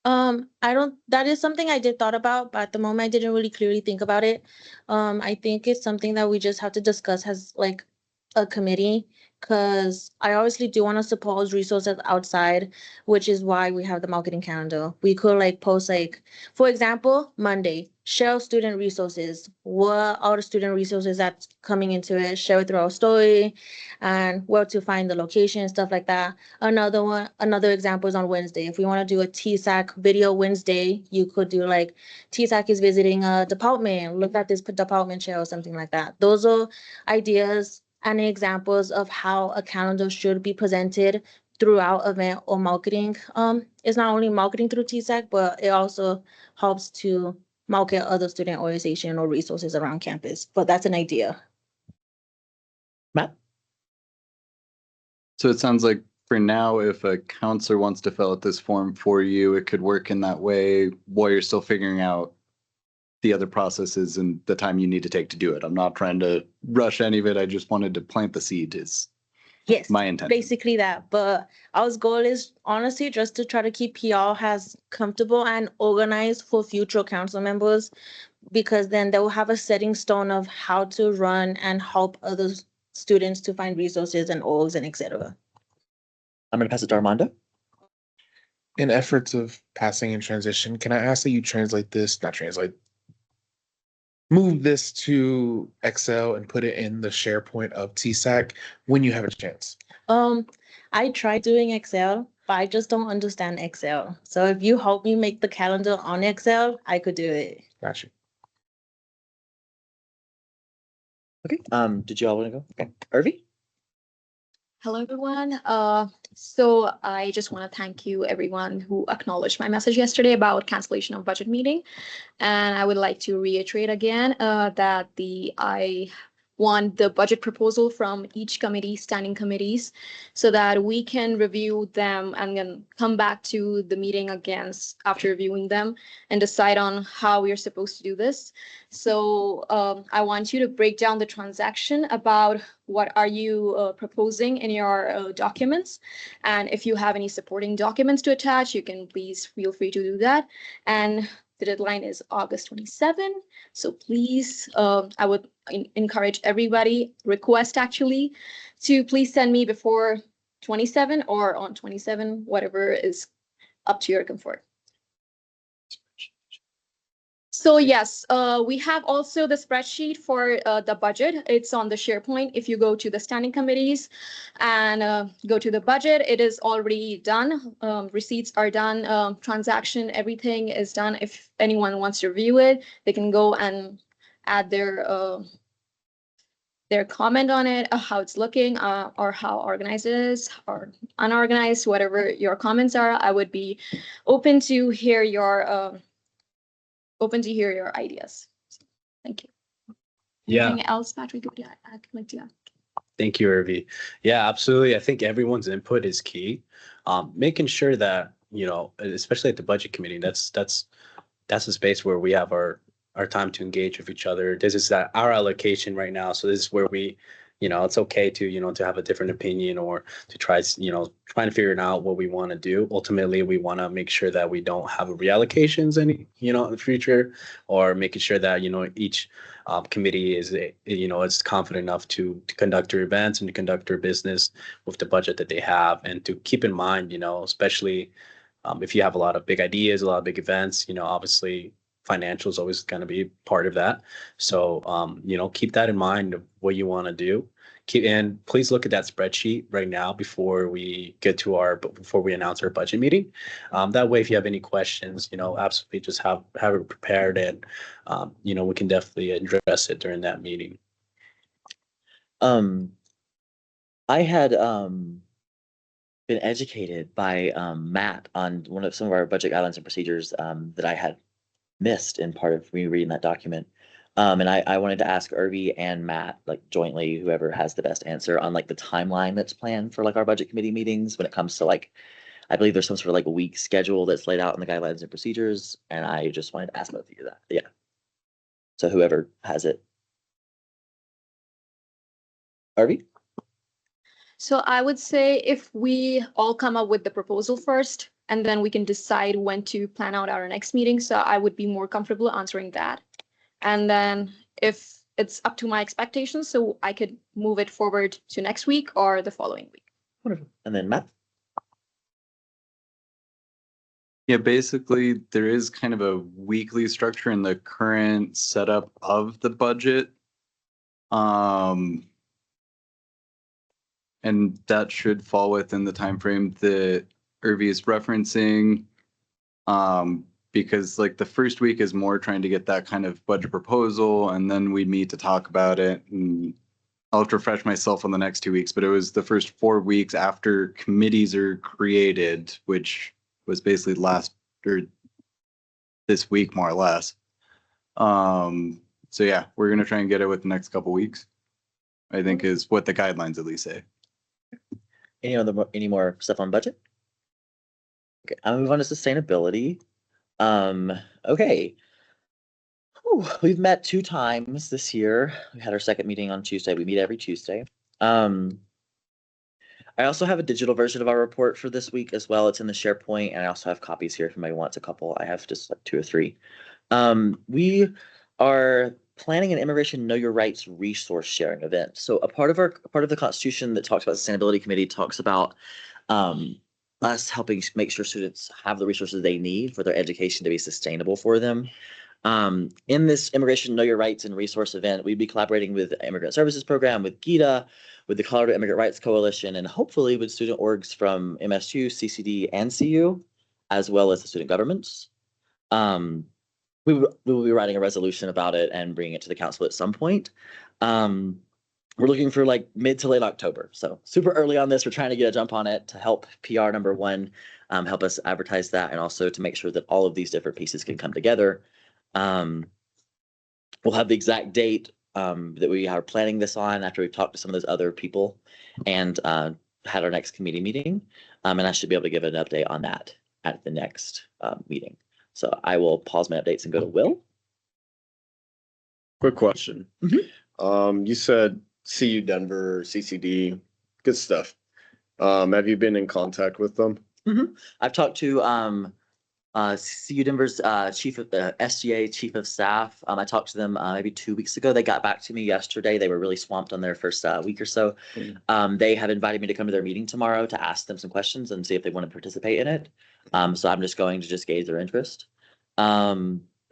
That is something I did thought about, but at the moment I didn't really clearly think about it. I think it's something that we just have to discuss as like a committee, because I obviously do want to support resources outside, which is why we have the marketing calendar. We could like post like, for example, Monday, share student resources. What are the student resources that's coming into it? Share it through our story and where to find the location and stuff like that. Another example is on Wednesday. If we want to do a TSAC video Wednesday, you could do like TSAC is visiting a department. Look at this department chair or something like that. Those are ideas and examples of how a calendar should be presented throughout event or marketing. It's not only marketing through TSAC, but it also helps to market other student organization or resources around campus. But that's an idea. Matt? So it sounds like for now, if a counselor wants to fill out this form for you, it could work in that way while you're still figuring out the other processes and the time you need to take to do it. I'm not trying to rush any of it. I just wanted to plant the seed is Yes, my intention. basically that. But our goal is honestly just to try to keep PR as comfortable and organized for future council members, because then they will have a setting stone of how to run and help other students to find resources and orgs and etc. I'm going to pass it to Armando. In efforts of passing in transition, can I ask that you move this to Excel and put it in the SharePoint of TSAC when you have a chance? I tried doing Excel, but I just don't understand Excel. So if you help me make the calendar on Excel, I could do it. Gotcha. Okay. Did you all want to go? Okay. Irvi? Hello, everyone. So I just want to thank you, everyone who acknowledged my message yesterday about cancellation of budget meeting. And I would like to reiterate again that I want the budget proposal from each committee, standing committees, so that we can review them and then come back to the meeting again after reviewing them and decide on how we are supposed to do this. So I want you to break down the transaction about what are you proposing in your documents. And if you have any supporting documents to attach, you can please feel free to do that. And the deadline is August 27. So please, I would encourage everybody, request actually, to please send me before 27 or on 27, whatever is up to your comfort. So yes, we have also the spreadsheet for the budget. It's on the SharePoint. If you go to the standing committees and go to the budget, it is already done. Receipts are done. Transaction, everything is done. If anyone wants to review it, they can go and add their their comment on it, how it's looking, or how organized it is, or unorganized, whatever your comments are. I would be open to hear your ideas. So, thank you. Yeah. Anything else, Patrick, would you like to add? Thank you, Irvi. Yeah, absolutely. I think everyone's input is key. Making sure that, especially at the budget committee, that's a space where we have our time to engage with each other. This is our allocation right now. So this is where we, it's okay to, to have a different opinion or to trying to figure out what we want to do. Ultimately, we want to make sure that we don't have reallocations in the future, or making sure that, each committee is, is confident enough to conduct their events and to conduct their business with the budget that they have. And to keep in mind, especially if you have a lot of big ideas, a lot of big events, obviously financial is always going to be part of that. So, keep that in mind of what you want to do. And please look at that spreadsheet right now before we announce our budget meeting. That way, if you have any questions, absolutely just have it prepared, and we can definitely address it during that meeting. I had been educated by Matt on some of our budget guidelines and procedures that I had missed in part of me reading that document. And I wanted to ask Irvi and Matt, like jointly, whoever has the best answer on like the timeline that's planned for like our budget committee meetings when it comes to like, I believe there's some sort of like week schedule that's laid out in the guidelines and procedures. And I just wanted to ask both of you that. Yeah. So whoever has it. Irvi? So I would say if we all come up with the proposal first, and then we can decide when to plan out our next meeting. So I would be more comfortable answering that. And then if it's up to my expectations, so I could move it forward to next week or the following week. Wonderful. And then Matt? Yeah, basically there is kind of a weekly structure in the current setup of the budget. And that should fall within the time frame that Irvi is referencing. Because like the first week is more trying to get that kind of budget proposal, and then we meet to talk about it. And I'll have to refresh myself on the next 2 weeks, but it was the first 4 weeks after committees are created, which was basically this week more or less. So yeah, we're gonna try and get it with the next couple weeks, I think is what the guidelines at least say. Any more stuff on budget? Okay, I'll move on to sustainability. Okay. Whew, we've met 2 times this year. We had our second meeting on Tuesday. We meet every Tuesday. I also have a digital version of our report for this week as well. It's in the SharePoint, and I also have copies here if anybody wants a couple. I have just like 2 or 3. We are planning an immigration Know Your Rights resource sharing event. So a part of the Constitution that talks about the Sustainability Committee talks about us helping make sure students have the resources they need for their education to be sustainable for them. In this Immigration Know Your Rights and Resource event, we'd be collaborating with the Immigrant Services Program, with GITA, with the Colorado Immigrant Rights Coalition, and hopefully with student orgs from MSU, CCD, and CU, as well as the student governments. We will be writing a resolution about it and bringing it to the council at some point. We're looking for like mid to late October. So super early on this. We're trying to get a jump on it to help PR number 1, help us advertise that, and also to make sure that all of these different pieces can come together. We'll have the exact date that we are planning this on after we've talked to some of those other people and had our next committee meeting. And I should be able to give an update on that at the next meeting. So I will pause my updates and go to Will. Quick question. You said CU Denver, CCD, good stuff. Have you been in contact with them? I've talked to CU Denver's chief of the SGA chief of staff. I talked to them maybe 2 weeks ago. They got back to me yesterday. They were really swamped on their first week or so. They have invited me to come to their meeting tomorrow to ask them some questions and see if they want to participate in it. So I'm just going to gauge their interest.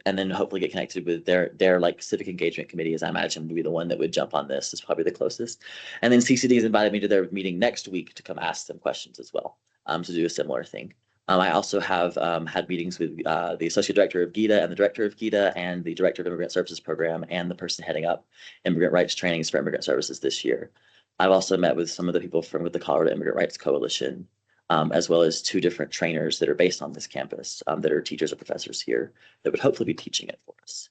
And then hopefully get connected with their like civic engagement committee, as I imagine would be the one that would jump on this. Is probably the closest. And then CCD has invited me to their meeting next week to come ask them questions as well, to do a similar thing. I also have had meetings with the associate director of GITA and the director of GITA and the director of Immigrant Services Program and the person heading up immigrant rights trainings for immigrant services this year. I've also met with some of the people from with the Colorado Immigrant Rights Coalition, as well as 2 different trainers that are based on this campus that are teachers or professors here that would hopefully be teaching it for us.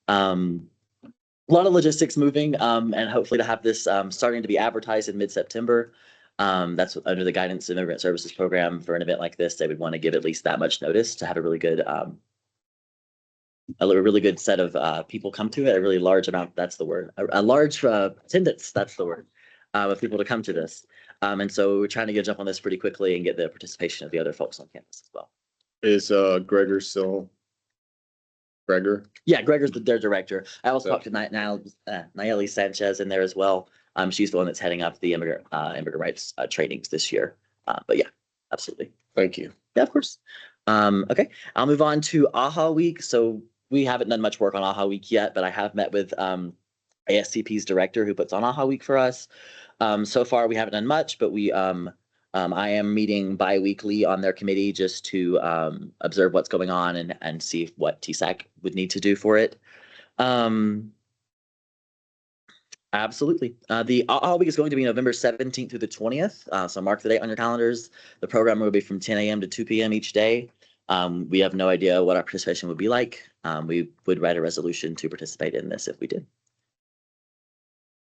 A lot of logistics moving, and hopefully to have this starting to be advertised in mid-September. That's under the guidance of Immigrant Services Program. For an event like this, they would want to give at least that much notice to have a really good set of people come to it. A really large amount, that's the word. A large attendance, that's the word, of people to come to this. And so we're trying to get a jump on this pretty quickly and get the participation of the other folks on campus as well. Is Gregor still? Gregor? Yeah, Gregor's their director. I also talked to Nayeli Sanchez in there as well. She's the one that's heading up the immigrant rights trainings this year. But yeah, absolutely. Thank you. Yeah, of course. Okay, I'll move on to AHA Week. So we haven't done much work on AHA Week yet, but I have met with ASCP's director who puts on AHA Week for us. So far, we haven't done much, but I am meeting bi-weekly on their committee just to observe what's going on and see what TSAC would need to do for it. Absolutely. The AHA Week is going to be November 17th through the 20th. So mark the date on your calendars. The program will be from 10 a.m. to 2 p.m. each day. We have no idea what our participation would be like. We would write a resolution to participate in this if we did.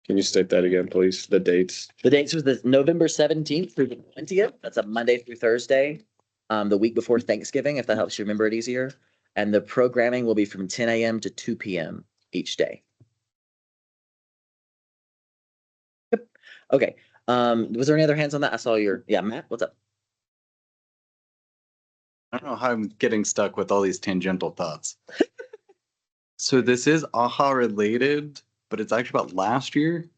Can you state that again, please? The dates. The dates are the November 17th through the 20th. That's a Monday through Thursday, the week before Thanksgiving, if that helps you remember it easier. And the programming will be from 10 a.m. to 2 p.m. each day. Yep. Okay. Was there any other hands on that? I saw yeah, Matt, what's up? I don't know how I'm getting stuck with all these tangential thoughts. So this is AHA related, but it's actually about last year.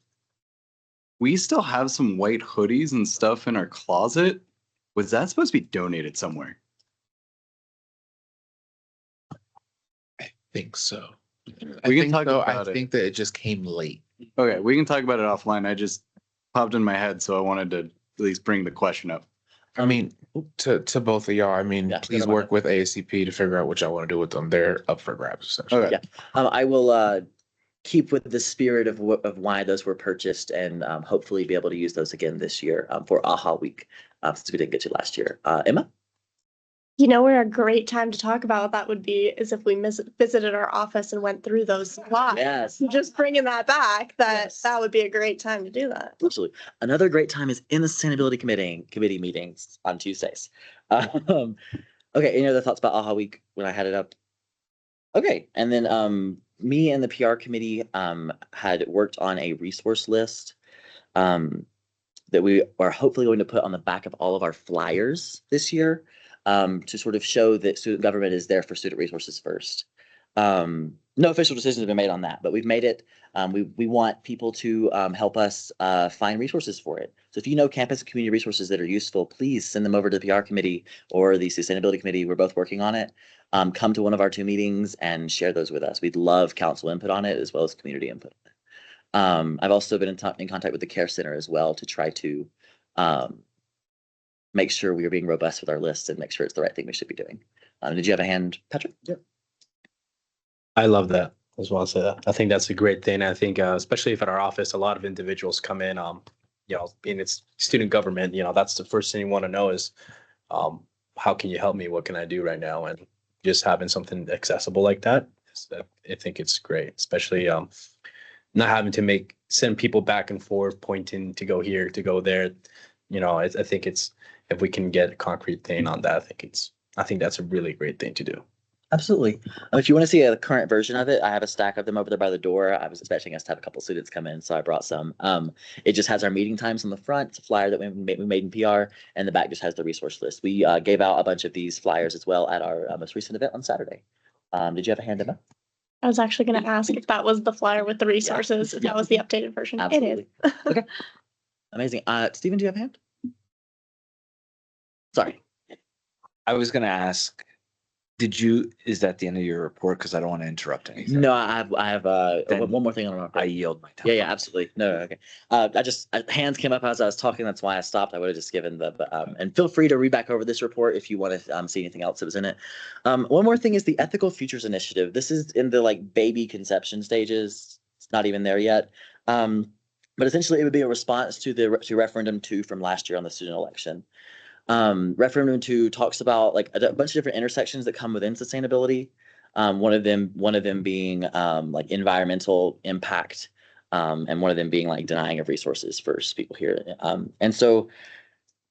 We still have some white hoodies and stuff in our closet. Was that supposed to be donated somewhere? I think so. We can talk about I it. think that it just came late. Okay, we can talk about it offline. I just popped in my head, so I wanted to at least bring the question up. I mean, to both of y'all, I mean, Yeah, please go ahead. work with ASCP to figure out what y'all want to do with them. They're up for grabs, essentially. Okay. Yeah. I will keep with the spirit of why those were purchased and hopefully be able to use those again this year for AHA Week, since we didn't get to last year. Emma? You know where a great time to talk about that would be is if we visited our office and went through those slides. Yes. Just bringing that back, Yes. that would be a great time to do that. Absolutely. Another great time is in the Sustainability Committee meetings on Tuesdays. Okay, any other thoughts about AHA Week when I had it up? Okay, and then me and the PR committee had worked on a resource list that we are hopefully going to put on the back of all of our flyers this year to sort of show that student government is there for student resources first. No official decisions have been made on that, but we've made it. We want people to help us find resources for it. So if you know campus and community resources that are useful, please send them over to the PR committee or the Sustainability Committee. We're both working on it. Come to one of our 2 meetings and share those with us. We'd love council input on it as well as community input. I've also been in contact with the Care Center as well to try to make sure we are being robust with our list and make sure it's the right thing we should be doing. Did you have a hand, Patrick? Yeah. I love that as well. So I think that's a great thing. I think, especially if at our office, a lot of individuals come in, being it's student government, that's the first thing you want to know is, how can you help me? What can I do right now? And just having something accessible like that, I think it's great, especially not having to send people back and forth, pointing to go here, to go there. I think if we can get a concrete thing on that, I think that's a really great thing to do. Absolutely. If you want to see a current version of it, I have a stack of them over there by the door. I was expecting us to have a couple students come in, so I brought some. It just has our meeting times on the front. It's a flyer that we made in PR, and the back just has the resource list. We gave out a bunch of these flyers as well at our most recent event on Saturday. Did you have a hand, Emma? I was actually going to ask if that was the flyer with the resources, if that was the updated version. Absolutely. It is. Okay. Amazing. Stephen, do you have a hand? Sorry. I was going to ask, Is that the end of your report? Because I don't want to interrupt anything. No, I have Then one more thing on I yield my time. Yeah, absolutely. No, okay. Hands came up as I was talking. That's why I stopped. I would have just given and feel free to read back over this report if you want to see anything else that was in it. One more thing is the Ethical Futures Initiative. This is in the like baby conception stages. It's not even there yet. But essentially it would be a response to referendum 2 from last year on the student election. Referendum 2 talks about like a bunch of different intersections that come within sustainability. One of them being like environmental impact, and one of them being like denying of resources for people here. And so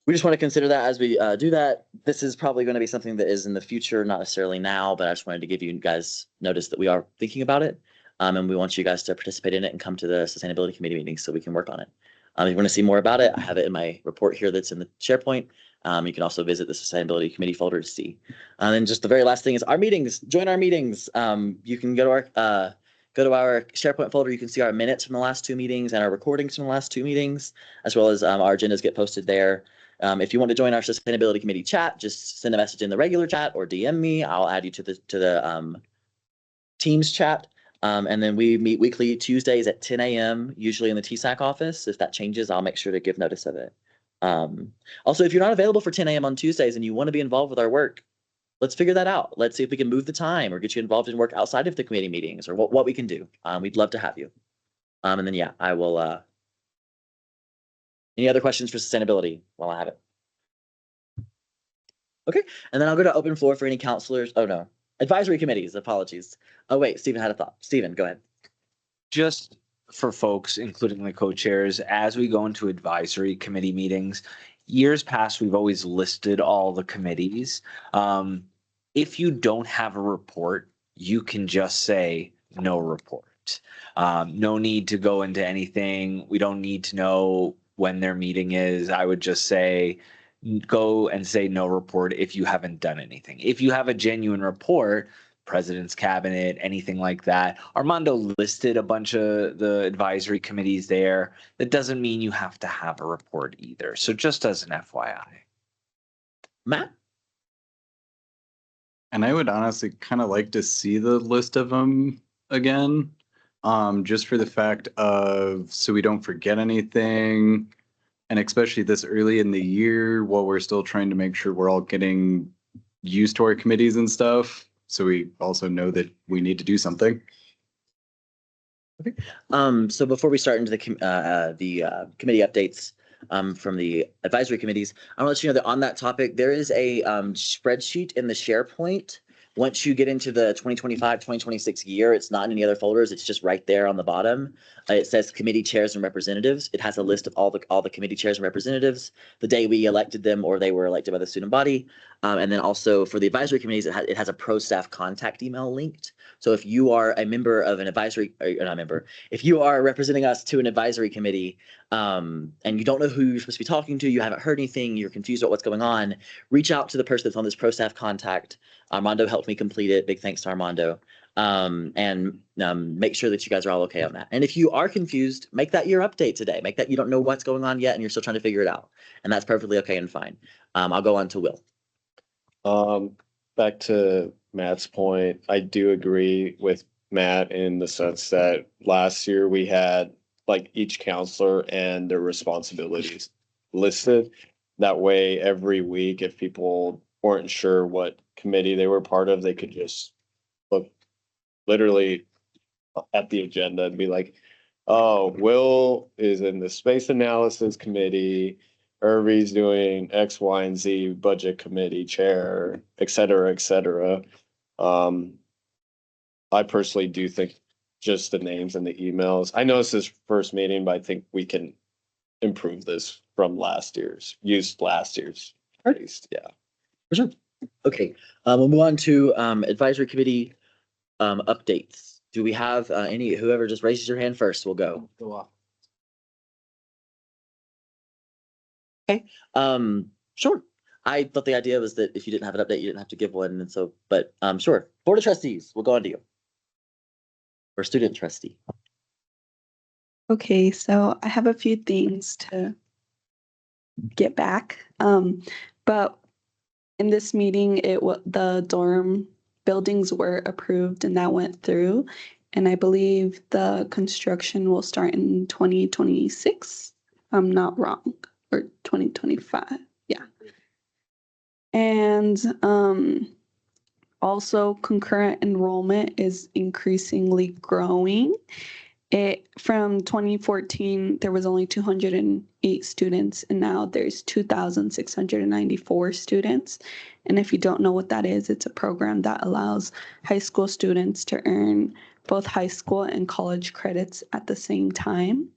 we just want to consider that as we do that. This is probably going to be something that is in the future, not necessarily now, but I just wanted to give you guys notice that we are thinking about it. And we want you guys to participate in it and come to the sustainability committee meetings so we can work on it. If you want to see more about it, I have it in my report here that's in the SharePoint. You can also visit the Sustainability Committee folder to see. And then just the very last thing is our meetings. Join our meetings. You can go to our SharePoint folder. You can see our minutes from the last 2 meetings and our recordings from the last 2 meetings, as well as our agendas get posted there. If you want to join our Sustainability Committee chat, just send a message in the regular chat or DM me. I'll add you to the Teams chat. And then we meet weekly Tuesdays at 10 a.m., usually in the TSAC office. If that changes, I'll make sure to give notice of it. Also, if you're not available for 10 a.m. on Tuesdays and you want to be involved with our work, let's figure that out. Let's see if we can move the time or get you involved in work outside of the committee meetings or what we can do. We'd love to have you. And then, yeah, I will. Any other questions for sustainability while I have it? Okay, and then I'll go to open floor for any counselors. Oh, no. Advisory committees, apologies. Oh, wait, Stephen had a thought. Stephen, go ahead. Just for folks, including the co-chairs, as we go into advisory committee meetings, years past, we've always listed all the committees. If you don't have a report, you can just say no report. No need to go into anything. We don't need to know when their meeting is. I would just say go and say no report if you haven't done anything. If you have a genuine report, president's cabinet, anything like that. Armando listed a bunch of the advisory committees there. That doesn't mean you have to have a report either. So just as an FYI. Matt? And I would honestly kind of like to see the list of them again, just for the fact of so we don't forget anything. And especially this early in the year while we're still trying to make sure we're all getting used to our committees and stuff. So we also know that we need to do something. Okay. So before we start into the committee updates from the advisory committees, I want to let you know that on that topic, there is a spreadsheet in the SharePoint. Once you get into the 2025-2026 year, it's not in any other folders. It's just right there on the bottom. It says committee chairs and representatives. It has a list of all the committee chairs and representatives, the day we elected them or they were elected by the student body. And then also for the advisory committees, it has a pro staff contact email linked. So if you are a member of an advisory, or not a member, if you are representing us to an advisory committee and you don't know who you're supposed to be talking to, you haven't heard anything, you're confused about what's going on, reach out to the person that's on this pro staff contact. Armando helped me complete it. Big thanks to Armando. And make sure that you guys are all okay on that. And if you are confused, make that your update today. Make that you don't know what's going on yet and you're still trying to figure it out. And that's perfectly okay and fine. I'll go on to Will. Back to Matt's point, I do agree with Matt in the sense that last year we had like each counselor and their responsibilities listed. That way, every week, if people weren't sure what committee they were part of, they could just look literally at the agenda and be like, oh, Will is in the space analysis committee, Irvy's doing X, Y, and Z budget committee chair, et cetera, et cetera. I personally do think just the names and the emails. I know this is first meeting, but I think we can improve this from last year's, at least, yeah. For sure. Okay, we'll move on to advisory committee updates. Do we have any, whoever just raises your hand first, we'll go. Okay, sure. I thought the idea was that if you didn't have an update, you didn't have to give one. And so, but sure. Board of Trustees, we'll go on to you. Or student trustee. Okay, so I have a few things to get back. But in this meeting, the dorm buildings were approved and that went through. And I believe the construction will start in 2026. I'm not wrong, or 2025. Yeah. And also concurrent enrollment is increasingly growing. It from 2014 there was only 208 students and now there's 2,694 students. And if you don't know what that is, it's a program that allows high school students to earn both high school and college credits at the same time.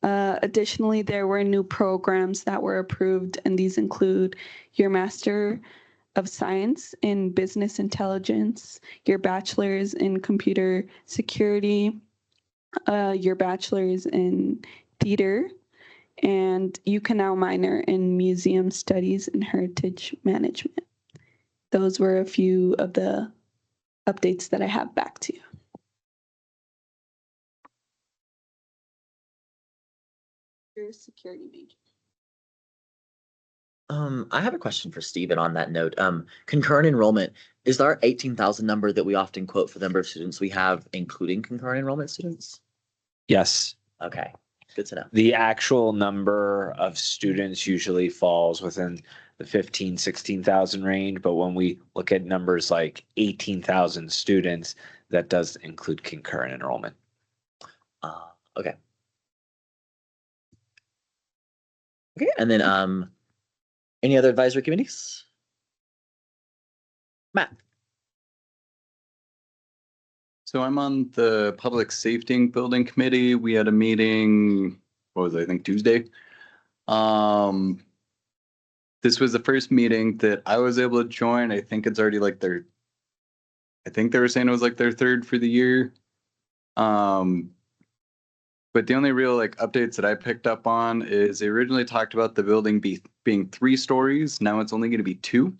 Additionally, there were new programs that were approved, and these include your Master of Science in Business Intelligence, your Bachelor's in Computer Security, your Bachelor's in Theater, and you can now minor in Museum Studies and Heritage Management. Those were a few of the updates that I have. Back to you. Your security major. I have a question for Stephen on that note. Concurrent enrollment, is our 18,000 number that we often quote for the number of students we have, including concurrent enrollment students? Yes. Okay, good to know. The actual number of students usually falls within the 15, 16,000 range. But when we look at numbers like 18,000 students, that does include concurrent enrollment. Okay. Okay, and then any other advisory committees? Matt. So I'm on the Public Safety and Building Committee. We had a meeting, what was it, I think Tuesday. This was the first meeting that I was able to join. I think it's already like I think they were saying it was like their third for the year. But the only real like updates that I picked up on is they originally talked about the building being 3 stories. Now it's only going to be 2.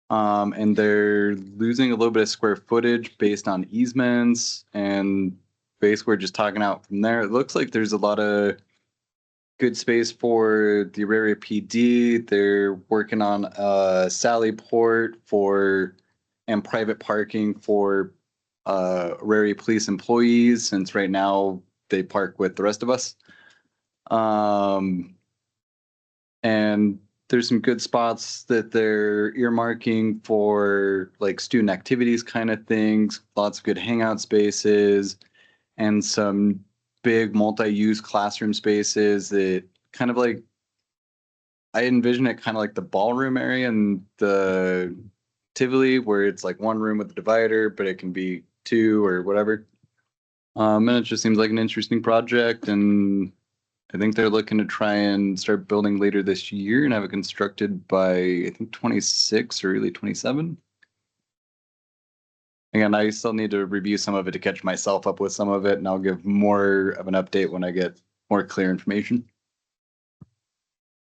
And they're losing a little bit of square footage based on easements, and basically we're just talking out from there. It looks like there's a lot of good space for the Auraria PD. They're working on a Sally Port and private parking for Auraria police employees, since right now they park with the rest of us. And there's some good spots that they're earmarking for like student activities kind of things, lots of good hangout spaces, and some big multi-use classroom spaces that kind of like, I envision it kind of like the ballroom area and the Tivoli, where it's like one room with a divider, but it can be 2 or whatever. And it just seems like an interesting project, and I think they're looking to try and start building later this year and have it constructed by, I think, 26 or early 27. Again, I still need to review some of it to catch myself up with some of it, and I'll give more of an update when I get more clear information.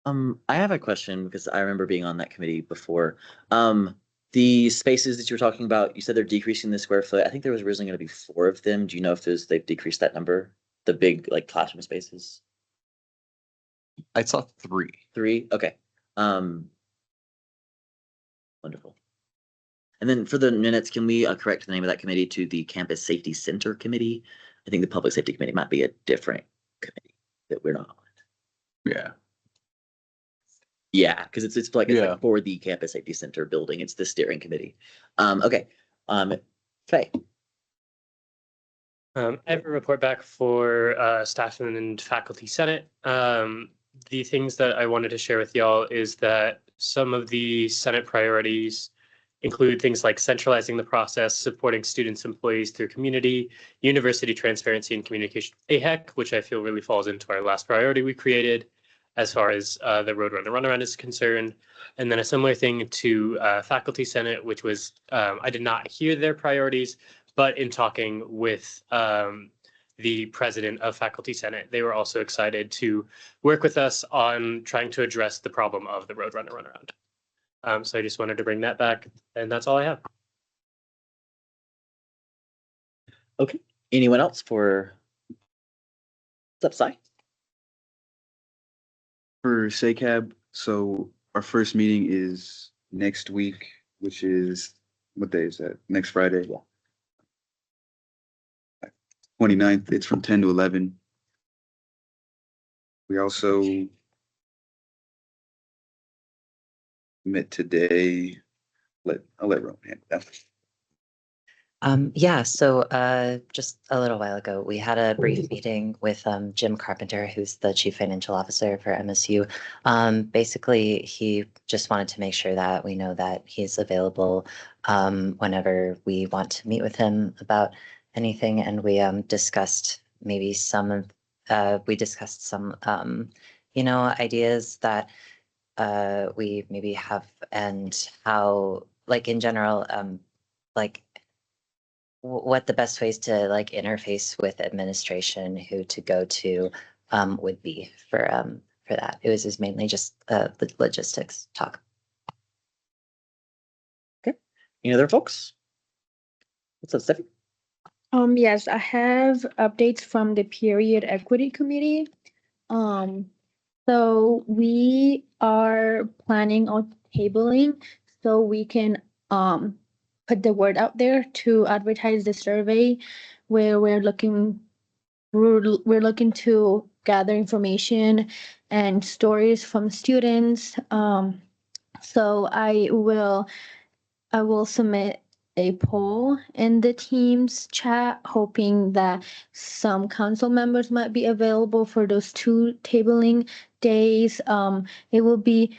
I have a question because I remember being on that committee before. The spaces that you were talking about, you said they're decreasing the square foot. I think there was originally going to be 4 of them. Do you know if they've decreased that number? The big like classroom spaces? I saw 3. 3? Okay. Wonderful. And then for the minutes, can we correct the name of that committee to the Campus Safety Center Committee? I think the Public Safety Committee might be a different committee that we're not on. Yeah. Yeah, because it's like for the Campus Safety Center building. It's the steering committee. Okay. Faye. I have a report back for staff and faculty senate. The things that I wanted to share with y'all is that some of the Senate priorities include things like centralizing the process, supporting students, employees through community, university transparency and communication, AHEC, which I feel really falls into our last priority we created as far as the Roadrunner Runaround is concerned. And then a similar thing to Faculty Senate, which was, I did not hear their priorities, but in talking with the president of Faculty Senate, they were also excited to work with us on trying to address the problem of the Roadrunner Runaround. So I just wanted to bring that back, and that's all I have. Okay. Anyone else for what's up, Cy? For SACAB, so our first meeting is next week, which is what day is that? Next Friday. 29th, it's from 10 to 11. We also met today. I'll let Roman handle that. Yeah, so just a little while ago, we had a brief meeting with Jim Carpenter, who's the Chief Financial Officer for MSU. Basically, he just wanted to make sure that we know that he's available whenever we want to meet with him about anything. And we discussed maybe some ideas that we maybe have and how, like in general, like what the best ways to like interface with administration, who to go to would be for that. It was mainly just logistics talk. Okay. Any other folks? What's up, Stephanie? Yes, I have updates from the period equity committee. So we are planning on tabling so we can put the word out there to advertise the survey where we're looking to gather information and stories from students. So I will submit a poll in the Teams chat, hoping that some council members might be available for those 2 tabling days. It will be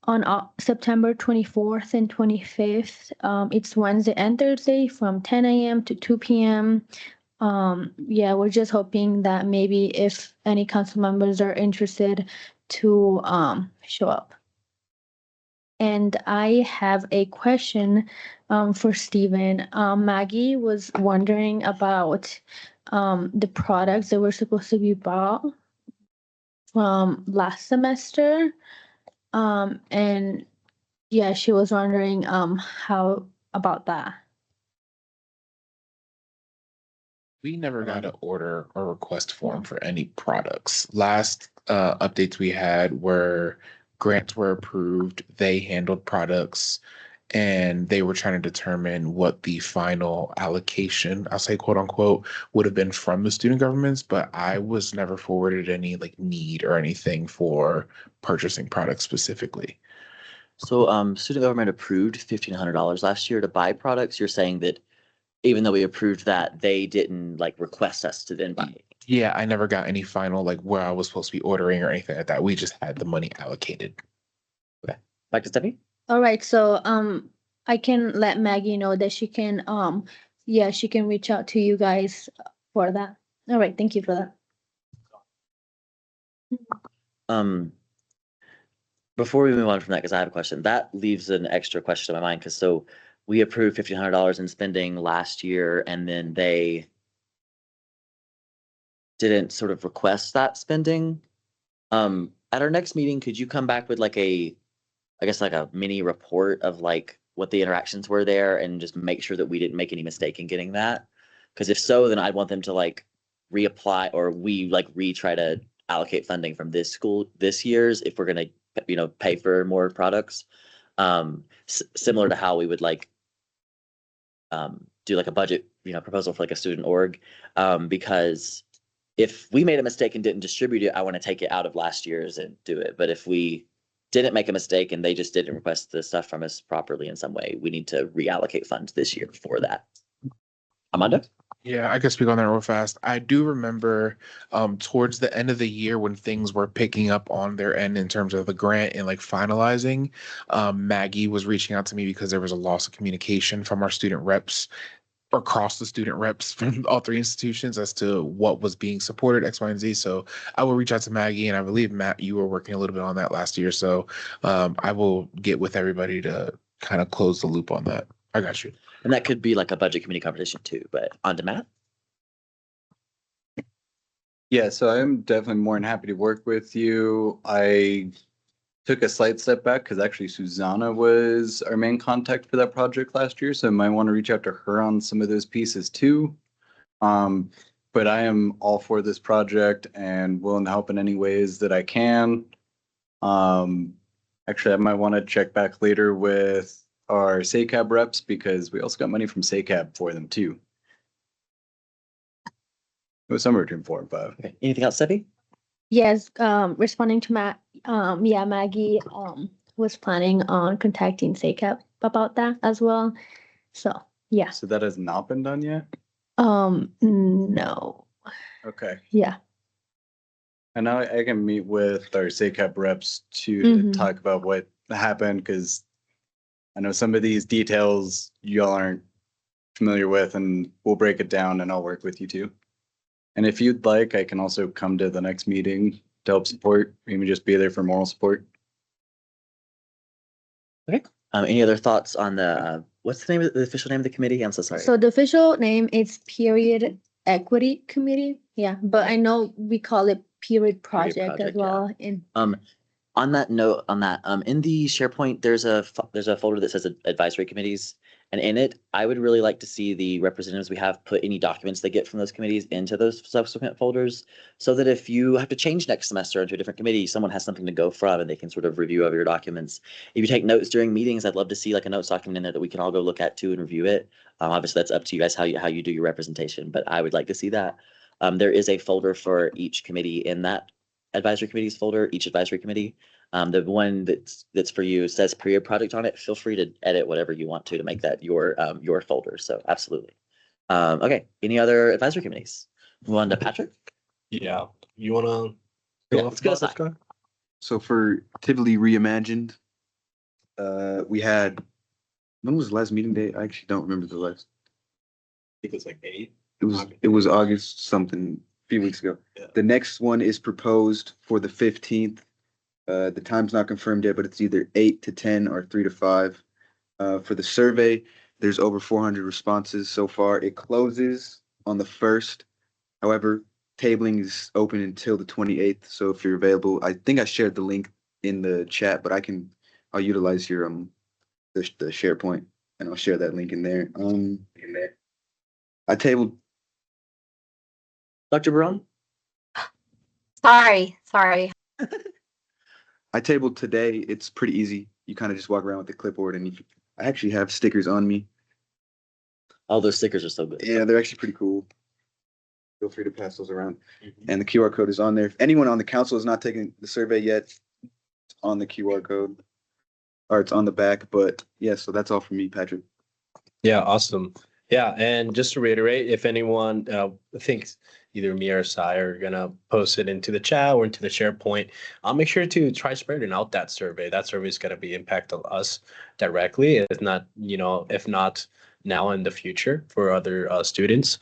on September 24th and 25th. It's Wednesday and Thursday from 10 a.m. to 2 p.m. Yeah, we're just hoping that maybe if any council members are interested to show up. And I have a question for Stephen. Maggie was wondering about the products that were supposed to be bought from last semester. And yeah, she was wondering how about that. We never got an order or request form for any products. Last updates we had were grants were approved, they handled products, and they were trying to determine what the final allocation, I'll say quote unquote, would have been from the student governments, but I was never forwarded any like need or anything for purchasing products specifically. So student government approved $1,500 last year to buy products. You're saying that even though we approved that, they didn't like request us to then buy it. Yeah, I never got any final like where I was supposed to be ordering or anything like that. We just had the money allocated. Okay. Back to Stephanie. All right, so I can let Maggie know that she can she can reach out to you guys for that. All right, thank you for that. Before we move on from that, because I have a question, that leaves an extra question in my mind. Because so we approved $1,500 in spending last year, and then they didn't sort of request that spending. At our next meeting, could you come back with like I guess like a mini report of like what the interactions were there, and just make sure that we didn't make any mistake in getting that? Because if so, then I'd want them to like reapply, or we like retry to allocate funding from this year's if we're gonna pay for more products. Similar to how we would like do like a budget proposal for like a student org, because if we made a mistake and didn't distribute it, I want to take it out of last year's and do it. But if we didn't make a mistake and they just didn't request the stuff from us properly in some way, we need to reallocate funds this year for that. Amanda? Yeah, I can speak on that real fast. I do remember towards the end of the year when things were picking up on their end in terms of the grant and like finalizing, Maggie was reaching out to me because there was a loss of communication from our student reps across the student reps from all 3 institutions as to what was being supported, X, Y, and Z. So I will reach out to Maggie, and I believe, Matt, you were working a little bit on that last year. So I will get with everybody to kind of close the loop on that. I got you. And that could be like a budget committee conversation too, but on to Matt. Yeah, so I'm definitely more than happy to work with you. I took a slight step back because actually Susanna was our main contact for that project last year, so I might want to reach out to her on some of those pieces too. But I am all for this project and willing to help in any ways that I can. Actually, I might want to check back later with our SACAB reps because we also got money from SACAB for them too. It was somewhere between 4 and 5. Okay. Anything else, Seppi? Yes, responding to Matt, yeah, Maggie, was planning on contacting SACAP about that as well. So, yeah, So that has not been done yet? no, Okay. yeah. And now I can meet with our SACAB reps to Mhm. talk about what happened because I know some of these details y'all aren't familiar with, and we'll break it down and I'll work with you too. And if you'd like, I can also come to the next meeting to help support, even just be there for moral support. Okay. Any other thoughts on the, what's the name of the official name of the committee? I'm so sorry. So the official name is Period Equity Committee. Yeah, but I know we call it Period Project as Project, yeah. well. And On that note, in the SharePoint, there's a folder that says advisory committees, and in it, I would really like to see the representatives we have put any documents they get from those committees into those subsequent folders, so that if you have to change next semester into a different committee, someone has something to go from, and they can sort of review over your documents. If you take notes during meetings, I'd love to see like a notes document in there that we can all go look at too and review it. Obviously, that's up to you guys how you do your representation, but I would like to see that. There is a folder for each committee in that advisory committees folder, each advisory committee. The one that's for you says period project on it. Feel free to edit whatever you want to make that your folder. So absolutely. Okay. Any other advisory committees? Move on to Patrick. Yeah. You wanna Yeah, go let's off go about this aside. guy? So for Tivoli Reimagined, we had, when was the last meeting day? I actually don't remember the last. I think it's like 8. It was August something, a few weeks ago. Yeah. The next one is proposed for the 15th. The time's not confirmed yet, but it's either 8 to 10 or 3 to 5. For the survey, there's over 400 responses so far. It closes on the 1st. However, tabling is open until the 28th. So if you're available, I think I shared the link in the chat, but I'll utilize your the SharePoint and I'll share that link in there. I tabled. Dr. Brown? Sorry. I tabled today. It's pretty easy. You kind of just walk around with the clipboard, and I actually have stickers on me. Oh, those stickers are so good. Yeah, they're actually pretty cool. Feel free to pass those around. And the QR code is on there. If anyone on the council has not taken the survey yet, it's on the QR code, or it's on the back. But yeah, so that's all from me, Patrick. Yeah, awesome. Yeah, and just to reiterate, if anyone thinks either me or Sai are gonna post it into the chat or into the SharePoint, I'll make sure to try spreading out that survey. That survey is gonna be impact on us directly. If not, if not now in the future for other students.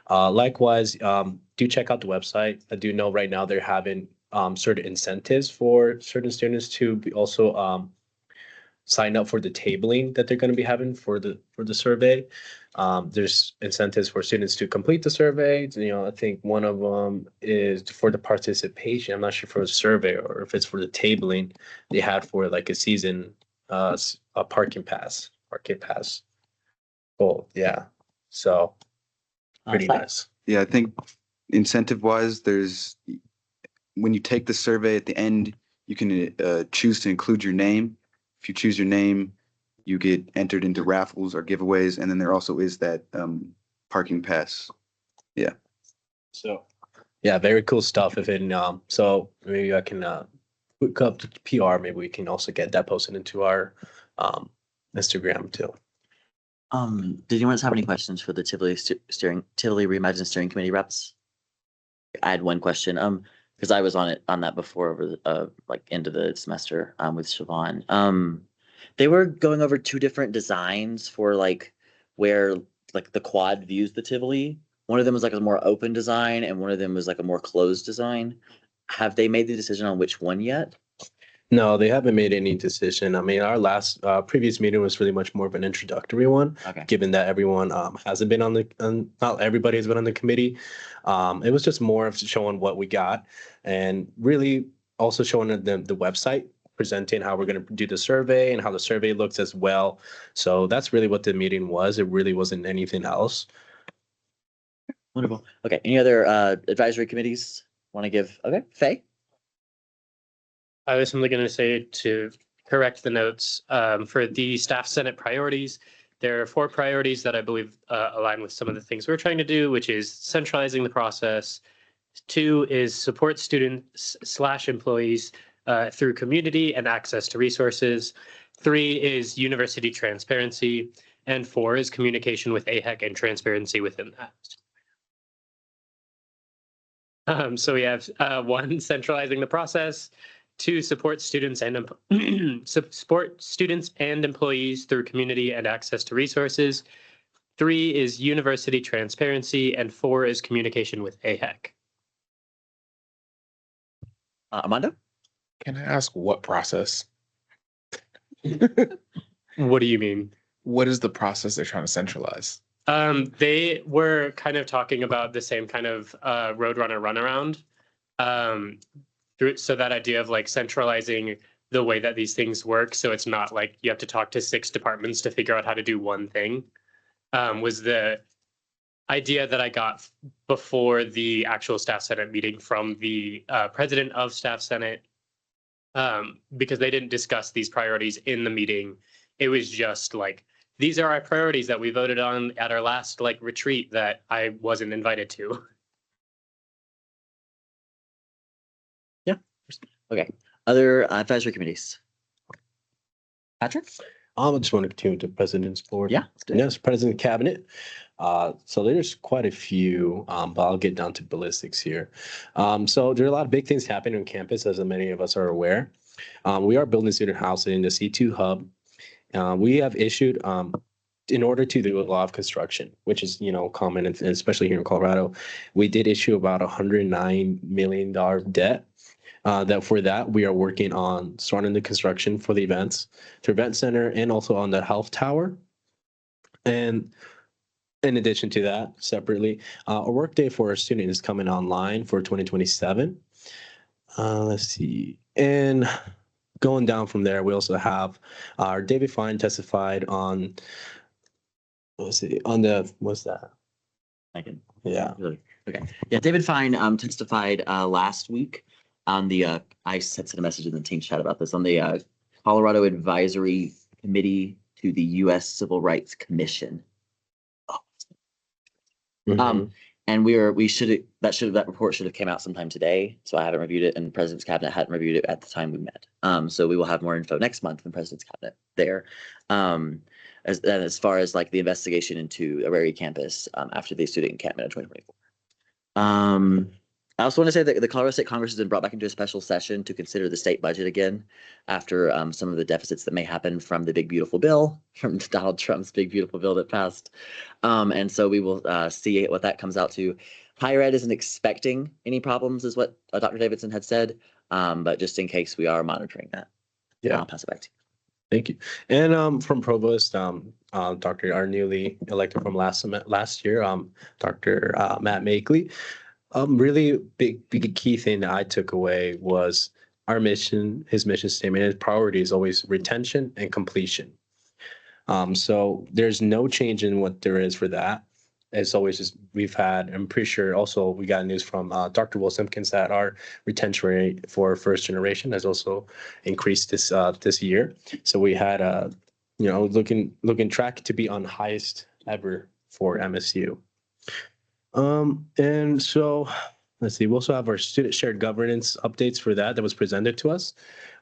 Likewise, do check out the website. I do know right now they're having certain incentives for certain students to be also sign up for the tabling that they're going to be having for the survey. There's incentives for students to complete the survey. I think one of them is for the participation. I'm not sure for a survey or if it's for the tabling they had for like a season, a parking pass. Oh, yeah. So pretty nice. Yeah, I think incentive wise, when you take the survey at the end, you can choose to include your name. If you choose your name, you get entered into raffles or giveaways, and then there also is that parking pass. Yeah. So yeah, very cool stuff. So maybe I can hook up to PR. Maybe we can also get that posted into our Instagram too. Did anyone else have any questions for the Tivoli Reimagined Steering Committee reps? I had one question. Because I was on that before over the like end of the semester with Siobhan. They were going over 2 different designs for like where like the quad views the Tivoli. One of them was like a more open design and one of them was like a more closed design. Have they made the decision on which one yet? No, they haven't made any decision. I mean, our last previous meeting was really much more of an introductory one, given that everyone hasn't been not everybody has been on the committee. It was just more of showing what we got and really also showing the website, presenting how we're going to do the survey and how the survey looks as well. So that's really what the meeting was. It really wasn't anything else. Wonderful. Okay. Any other advisory committees want to give? Okay. Faye? I was simply going to say to correct the notes. For the staff senate priorities, there are 4 priorities that I believe align with some of the things we're trying to do, which is centralizing the process. 2 is support students / employees through community and access to resources. 3 is university transparency. And 4 is communication with AHEC and transparency within that. So we have 1, centralizing the process. 2, support students and employees through community and access to resources. 3 is university transparency, and 4 is communication with AHEC. Armando? Can I ask what process? What do you mean? What is the process they're trying to centralize? They were kind of talking about the same kind of Roadrunner runaround. So that idea of like centralizing the way that these things work, so it's not like you have to talk to 6 departments to figure out how to do one thing, was the idea that I got before the actual staff senate meeting from the president of staff senate, because they didn't discuss these priorities in the meeting. It was just like, these are our priorities that we voted on at our last like retreat that I wasn't invited to. Yeah. Okay. Other advisory committees. Patrick? I just want to continue to President's Board. Yeah. Yes, President Cabinet. So there's quite a few, but I'll get down to ballistics here. So there are a lot of big things happening on campus, as many of us are aware. We are building student housing in the C2 hub. We have issued, in order to do a lot of construction, which is, common, and especially here in Colorado, we did issue about $109 million debt. For that, we are working on starting the construction for the events, the event center, and also on the health tower. And in addition to that, separately, a workday for our student is coming online for 2027. Let's see. And going down from there, we also have our David Fine testified on, what's that? I can. Yeah. Okay. Yeah, David Fine testified last week on the, I sent a message in the team chat about this, on the Colorado Advisory Committee to the U.S. Civil Rights Commission. Mhm. And that report should have came out sometime today. So I haven't reviewed it, and President's Cabinet hadn't reviewed it at the time we met. So we will have more info next month from President's Cabinet there. As far as like the investigation into Aurora campus after the student encampment in 2024. I also want to say that the Colorado State Congress has been brought back into a special session to consider the state budget again after some of the deficits that may happen from the big beautiful bill, from Donald Trump's big beautiful bill that passed. And so we will see what that comes out to. Higher ed isn't expecting any problems, is what Dr. Davidson had said, but just in case, we are monitoring that. Yeah. I'll pass it back to you. Thank you. And from Provost, Dr. our newly elected from last year, Dr. Matt Makeley. Really big key thing that I took away was our mission, his mission statement, his priority is always retention and completion. So there's no change in what there is for that. It's always just, I'm pretty sure also we got news from Dr. Will Simpkins that our retention rate for first generation has also increased this year. So we had looking track to be on highest ever for MSU. And so let's see, we also have our student shared governance updates for that was presented to us.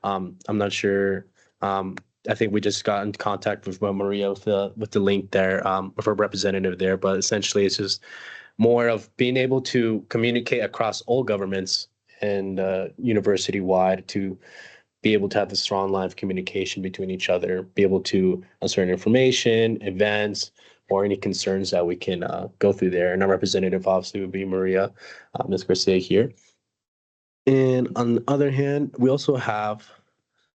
I'm not sure. I think we just got in contact with Maria with the link there, with our representative there, but essentially it's just more of being able to communicate across all governments and university wide to be able to have a strong line of communication between each other, be able to answer information, events, or any concerns that we can go through there. And our representative obviously would be Maria, Ms. Garcia here. And on the other hand, we also have,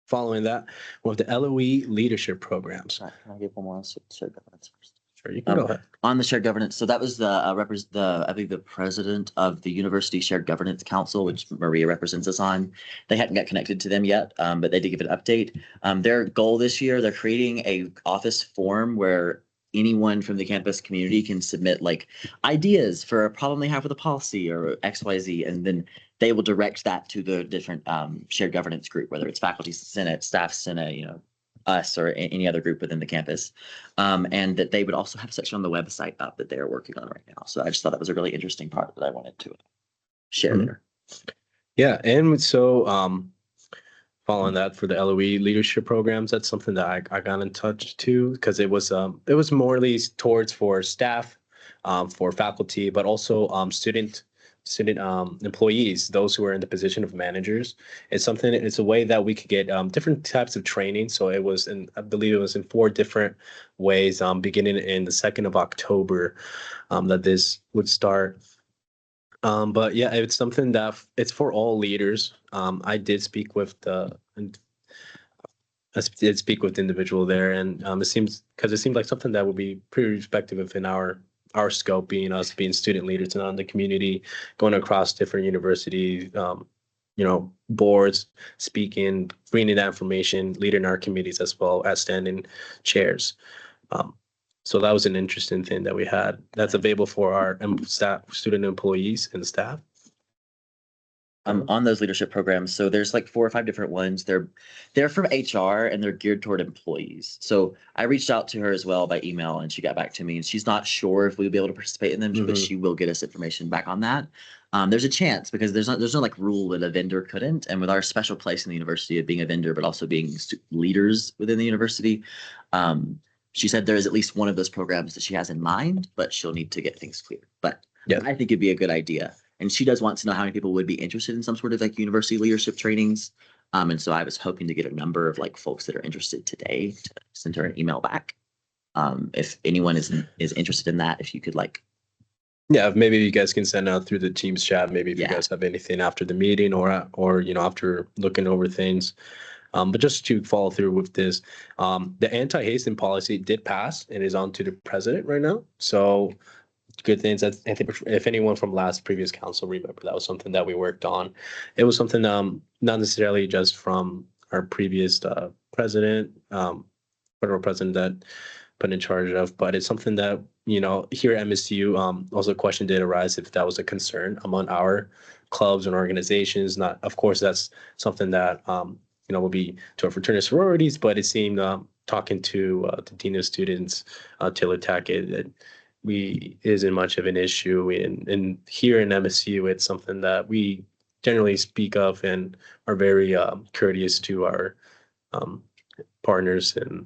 following that, we have the LOE leadership programs. Can I get one more on shared governance first? Sure, you can go ahead. On the shared governance, so that was I believe the president of the University Shared Governance Council, which Maria represents us on. They hadn't got connected to them yet, but they did give an update. Their goal this year, they're creating a office form where anyone from the campus community can submit like ideas for a problem they have with a policy or XYZ, and then they will direct that to the different shared governance group, whether it's faculty senate, staff senate, us or any other group within the campus. And that they would also have a section on the website up that they're working on right now. So I just thought that was a really interesting part that I wanted to share there. Yeah, and so following that for the LOE leadership programs, that's something that I got in touch to because it was morely towards for staff, for faculty, but also student employees, those who are in the position of managers. It's a way that we could get different types of training. So I believe it was in 4 different ways, beginning in the 2nd of October, that this would start. But yeah, it's something that it's for all leaders. I did speak with the individual there, and it seemed like something that would be pretty respective within our scope, being us being student leaders and on the community, going across different universities, boards, speaking, bringing that information, leading our committees as well as standing chairs. So that was an interesting thing that we had that's available for our staff, student employees and staff. On those leadership programs. So there's like 4 or 5 different ones. They're from HR and they're geared toward employees. So I reached out to her as well by email and she got back to me and she's not sure if we'll be able to participate in them, but she will get us information back on that. There's a chance because there's no like rule that a vendor couldn't. And with our special place in the university of being a vendor, but also being leaders within the university, she said there is at least one of those programs that she has in mind, but she'll need to get things clear. But yeah, I think it'd be a good idea. And she does want to know how many people would be interested in some sort of like university leadership trainings. And so I was hoping to get a number of like folks that are interested today to send her an email back. If anyone is interested in that, if you could like. Yeah, maybe you guys can send out through the Teams chat. Maybe if you guys have anything after the meeting or after looking over things. But just to follow through with this, the anti-hazing policy did pass and is on to the president right now. So good things. I think if anyone from previous council remember, that was something that we worked on. It was something not necessarily just from our previous president, federal president that put in charge of, but it's something that here at MSU also a question did arise if that was a concern among our clubs and organizations. Not, of course, that's something that will be to our fraternity sororities, but it seemed talking to the dean of students, Taylor Tackett, that isn't much of an issue. And here in MSU, it's something that we generally speak of and are very courteous to our partners. And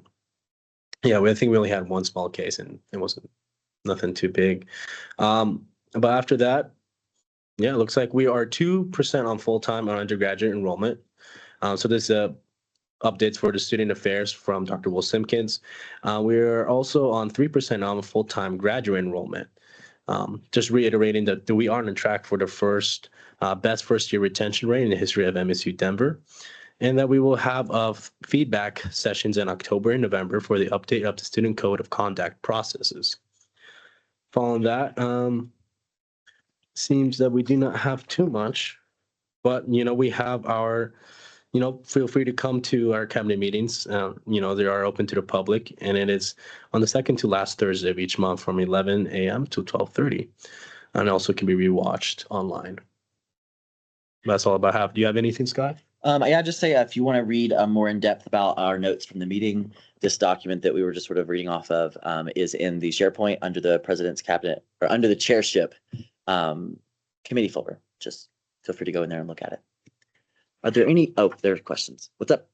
yeah, I think we only had one small case and it wasn't nothing too big. But after that, yeah, it looks like we are 2% on full-time on undergraduate enrollment. So this updates for the student affairs from Dr. Will Simpkins. We're also on 3% on full-time graduate enrollment. Just reiterating that we are on track for the best first-year retention rate in the history of MSU Denver, and that we will have feedback sessions in October and November for the update of the student code of conduct processes. Following that, seems that we do not have too much, but we have our feel free to come to our cabinet meetings. They are open to the public, and it is on the second to last Thursday of each month from 11 a.m. to 12:30, and also can be rewatched online. That's all I have. Do you have anything, Scott? Yeah, just say if you want to read more in depth about our notes from the meeting, this document that we were just sort of reading off of is in the SharePoint under the president's cabinet or under the chairship committee folder. Just feel free to go in there and look at it. Are there any? Oh, there's questions. What's up,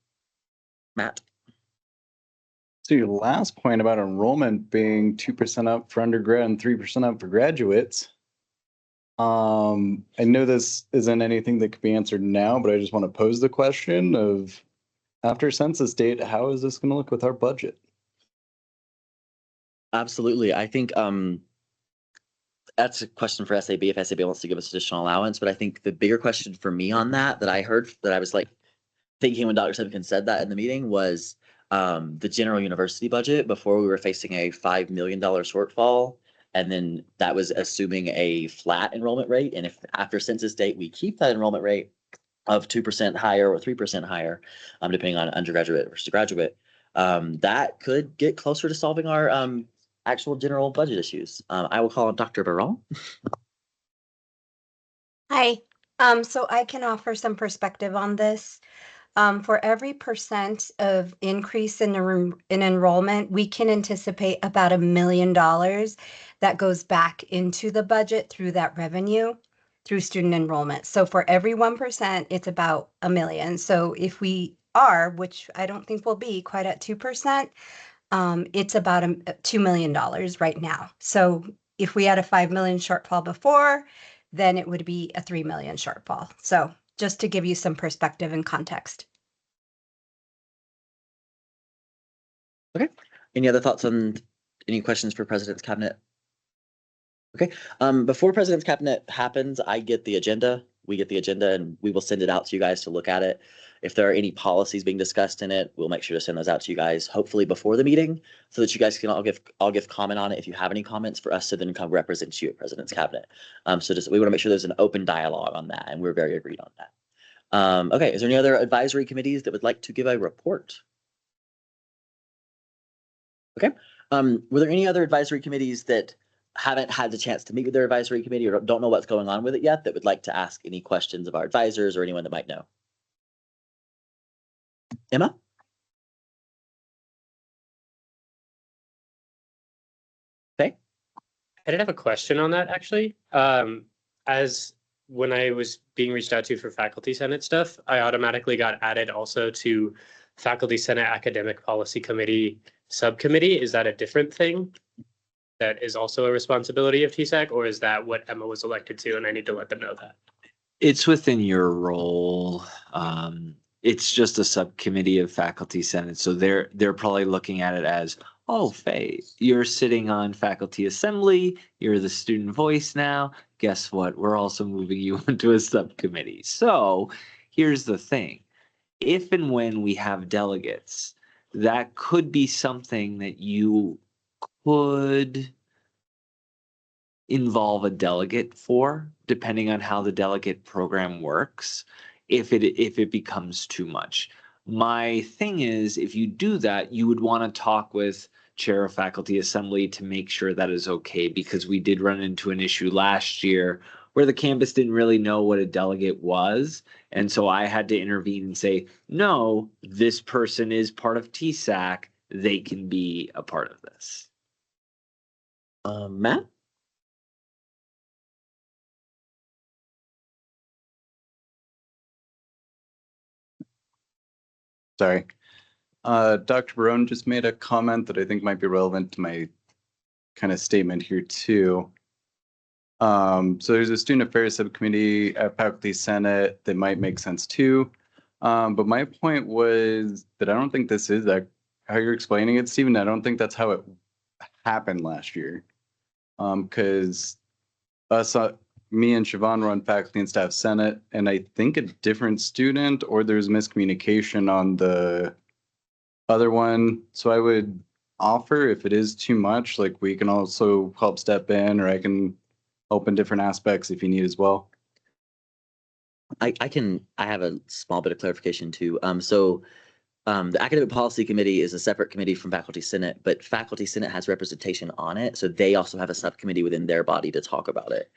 Matt? So your last point about enrollment being 2% up for undergrad and 3% up for graduates. I know this isn't anything that could be answered now, but I just want to pose the question of after census date, how is this going to look with our budget? Absolutely. I think that's a question for SAB if SAB wants to give us additional allowance. But I think the bigger question for me on that I heard that I was like thinking when Dr. Simpkins said that in the meeting was the general university budget before we were facing a $5 million shortfall. And then that was assuming a flat enrollment rate. And if after census date, we keep that enrollment rate of 2% higher or 3% higher, depending on undergraduate versus graduate, that could get closer to solving our actual general budget issues. I will call on Dr. Baron. Hi. So I can offer some perspective on this. For every percent of increase in enrollment, we can anticipate about $1 million that goes back into the budget through that revenue through student enrollment. So for every 1%, it's about $1 million. So if we are, which I don't think we'll be quite at 2%, it's about $2 million right now. So if we had a 5 million shortfall before, then it would be a 3 million shortfall. So just to give you some perspective and context. Okay. Any other thoughts on any questions for President's Cabinet? Okay. Before President's Cabinet happens, I get the agenda. We get the agenda and we will send it out to you guys to look at it. If there are any policies being discussed in it, we'll make sure to send those out to you guys, hopefully before the meeting, so that you guys can all give comment on it if you have any comments for us to then come represent you at President's Cabinet. So just we want to make sure there's an open dialogue on that, and we're very agreed on that. Okay, is there any other advisory committees that would like to give a report? Okay. Were there any other advisory committees that haven't had the chance to meet with their advisory committee or don't know what's going on with it yet that would like to ask any questions of our advisors or anyone that might know? Emma? Okay. I did have a question on that actually. As when I was being reached out to for Faculty Senate stuff, I automatically got added also to Faculty Senate Academic Policy Committee subcommittee. Is that a different thing that is also a responsibility of TSAC, or is that what Emma was elected to and I need to let them know that? It's within your role. It's just a subcommittee of Faculty Senate. So they're probably looking at it as, oh, Faye, you're sitting on Faculty Assembly. You're the student voice now. Guess what? We're also moving you into a subcommittee. So here's the thing. If and when we have delegates, that could be something that you could involve a delegate for, depending on how the delegate program works, if it becomes too much. My thing is, if you do that, you would want to talk with Chair of Faculty Assembly to make sure that is okay, because we did run into an issue last year where the campus didn't really know what a delegate was. And so I had to intervene and say, no, this person is part of TSAC. They can be a part of this. Matt? Sorry. Dr. Barone just made a comment that I think might be relevant to my kind of statement here too. So there's a student affairs subcommittee at Faculty Senate that might make sense too. But my point was that I don't think this is that how you're explaining it, Stephen. I don't think that's how it happened last year. Because me and Siobhan run Faculty and Staff Senate, and I think a different student or there's miscommunication on the other one. So I would offer, if it is too much, like we can also help step in, or I can open different aspects if you need as well. I have a small bit of clarification too. The Academic Policy Committee is a separate committee from Faculty Senate, but Faculty Senate has representation on it. So they also have a subcommittee within their body to talk about it.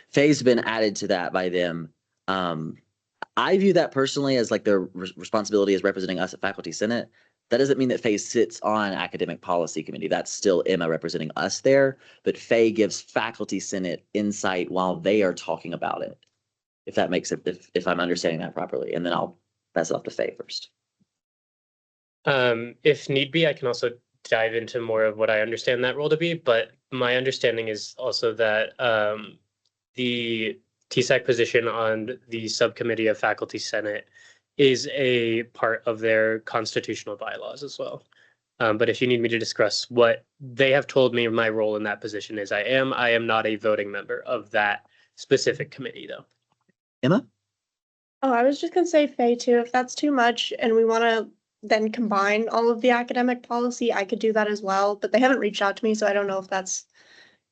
Faye's been added to that by them. I view that personally as like their responsibility as representing us at Faculty Senate. That doesn't mean that Faye sits on Academic Policy Committee. That's still Emma representing us there, but Faye gives Faculty Senate insight while they are talking about it. If that makes it, if I'm understanding that properly, and then I'll pass it off to Faye first. If need be, I can also dive into more of what I understand that role to be, but my understanding is also that the TSAC position on the subcommittee of Faculty Senate is a part of their constitutional bylaws as well. But if you need me to discuss what they have told me my role in that position is, I am not a voting member of that specific committee though. Emma? Oh, I was just gonna say, Faye, too, if that's too much and we want to then combine all of the academic policy, I could do that as well, but they haven't reached out to me, so I don't know if that's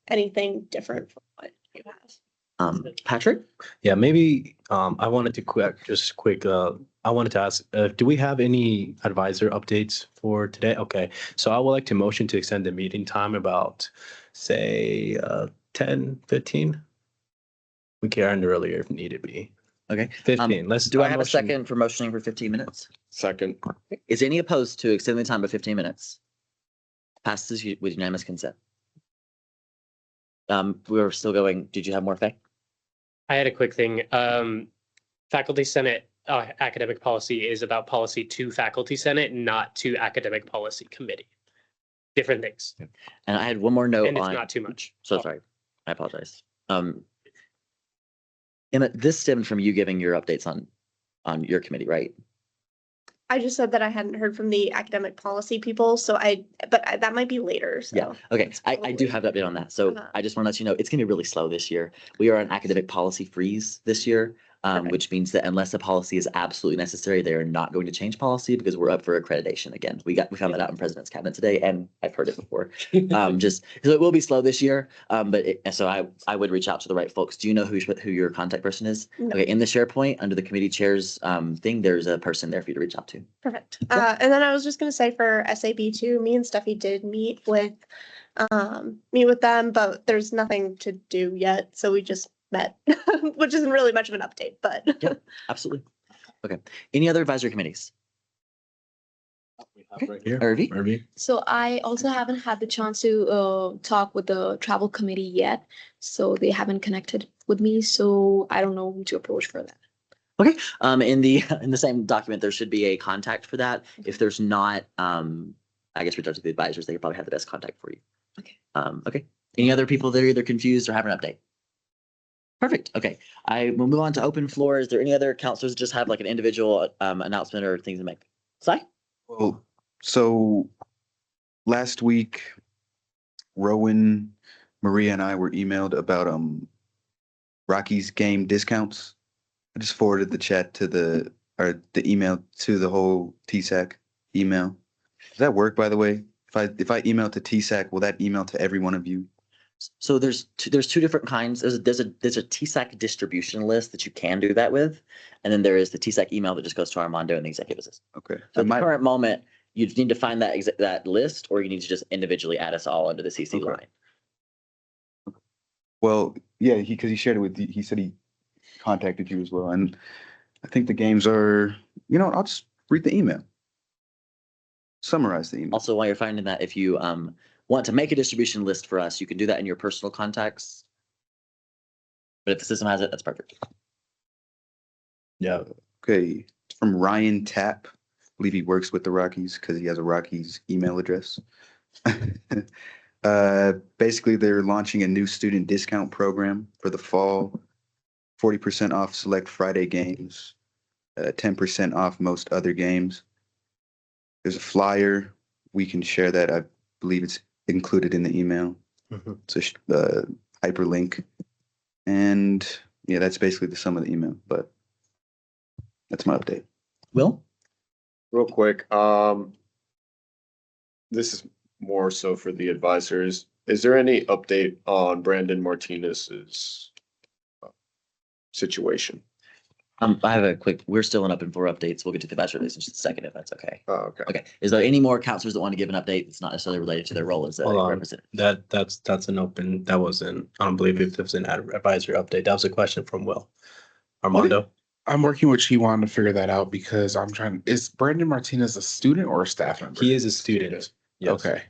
anything different from what you have. Patrick? Yeah, maybe I wanted to I wanted to ask, do we have any advisor updates for today? Okay, so I would like to motion to extend the meeting time about, say, 10, 15. We can end earlier if needed be. Okay. 15. Let's Do I have a motion- second for motioning for 15 minutes? Second. Is any opposed to extending the time by 15 minutes? Passes with unanimous consent. We're still going. Did you have more, Faye? I had a quick thing. Faculty Senate academic policy is about policy to Faculty Senate, not to Academic Policy Committee. Different things. And I had one more note And it's on. not too much. So sorry. I apologize. Emma, this stemmed from you giving your updates on your committee, right? I just said that I hadn't heard from the academic policy people, but that might be later, so. Yeah, okay. I do have an update on that. So I just want to let you know, it's gonna be really slow this year. We are on academic policy freeze this year, which means that unless a policy is absolutely necessary, they are not going to change policy because we're up for accreditation again. We found that out in President's Cabinet today, and I've heard it before. Just, so it will be slow this year, so I would reach out to the right folks. Do you know who your contact person is? No. Okay, in the SharePoint, under the committee chairs thing, there's a person there for you to reach out to. Perfect. And then I was just gonna say for SAB two, me and Steffi did meet with them, but there's nothing to do yet, so we just met, which isn't really much of an update, but. Yeah, absolutely. Okay. Any other advisory committees? Right here. Irvi? So I also haven't had the chance to talk with the travel committee yet. So they haven't connected with me. So I don't know who to approach for that. Okay. In the same document, there should be a contact for that. If there's not, I guess reach out to the advisors. They probably have the best contact for you. Okay. Okay. Any other people that are either confused or have an update? Perfect. Okay. I will move on to open floor. Is there any other counselors that just have like an individual announcement or things to make? Sai? Well, so last week, Rowan, Maria, and I were emailed about Rocky's game discounts. I just forwarded the chat to the email to the whole TSAC email. Does that work, by the way? If I email to TSAC, will that email to every one of you? So there's two different kinds. There's a TSAC distribution list that you can do that with, and then there is the TSAC email that just goes to Armando and the executive assistant. Okay. So at the current moment, you just need to find that list, or you need to just individually add us all under the CC line. Well, yeah, because he shared it with he said he contacted you as well, and I think the games are. I'll just read the email. Summarize the email. Also, while you're finding that, if you want to make a distribution list for us, you can do that in your personal contacts. But if the system has it, that's perfect. Yeah. Okay. It's from Ryan Tapp. I believe he works with the Rockies because he has a Rockies email address. Basically, they're launching a new student discount program for the fall. 40% off select Friday games. 10% off most other games. There's a flyer. We can share that. I believe it's included in the email. It's a hyperlink. And yeah, that's basically the sum of the email, but that's my update. Will? Real quick, this is more so for the advisors. Is there any update on Brandon Martinez's situation? I have a quick, we're still in open for updates. We'll get to the advisory list in just a second if that's okay. Oh, okay. Okay. Is there any more counselors that want to give an update that's not necessarily related to their role as a Hold on. representative? That's an open, that wasn't, I don't believe if it was an advisory update. That was a question from Will. Armando? I'm working with Chiwan to figure that out because is Brandon Martinez a student or a staff member? He is a student. Yes. Okay.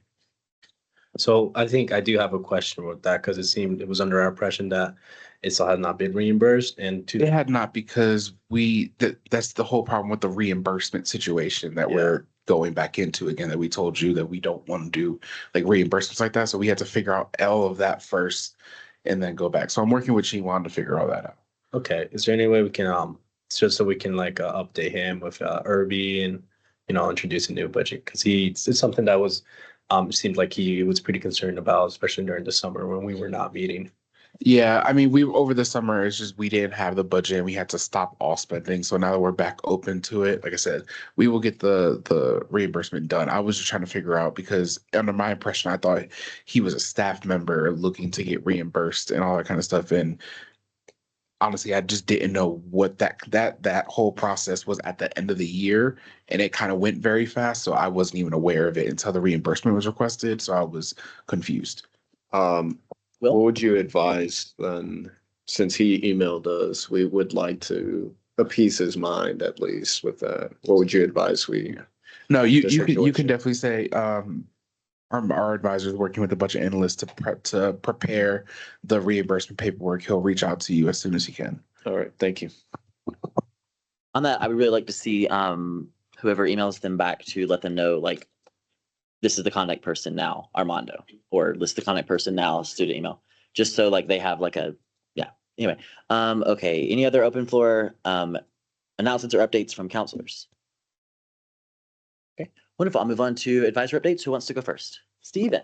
So I think I do have a question with that because it was under our impression that it still had not been reimbursed It had not because that's the whole problem with the reimbursement situation that we're going back into again, that we told you that we don't want to do like reimbursements like that. So we had to figure out all of that first and then go back. So I'm working with Chiwan to figure all that out. Okay. Is there any way we can just so we can update him with Irby and introduce a new budget? Because it's something that was seemed like he was pretty concerned about, especially during the summer when we were not meeting. Yeah, I mean, we over the summer, it's just we didn't have the budget and we had to stop all spending. So now that we're back open to it, like I said, we will get the reimbursement done. I was just trying to figure out because under my impression, I thought he was a staff member looking to get reimbursed and all that kind of stuff. And honestly, I just didn't know what that whole process was at the end of the year, and it kind of went very fast. So I wasn't even aware of it until the reimbursement was requested. So I was confused. What would you advise then since he emailed us, we would like to appease his mind at least with that. What would you advise we? No, The you can situation. definitely say our advisor is working with a bunch of analysts to prepare the reimbursement paperwork. He'll reach out to you as soon as he can. All right, thank you. On that, I would really like to see whoever emails them back to let them know, like, this is the contact person now, Armando, or this is the contact person now, student email, just so like they have like a, yeah. Anyway, okay. Any other open floor announcements or updates from counselors? Okay, wonderful. I'll move on to advisor updates. Who wants to go first? Steven.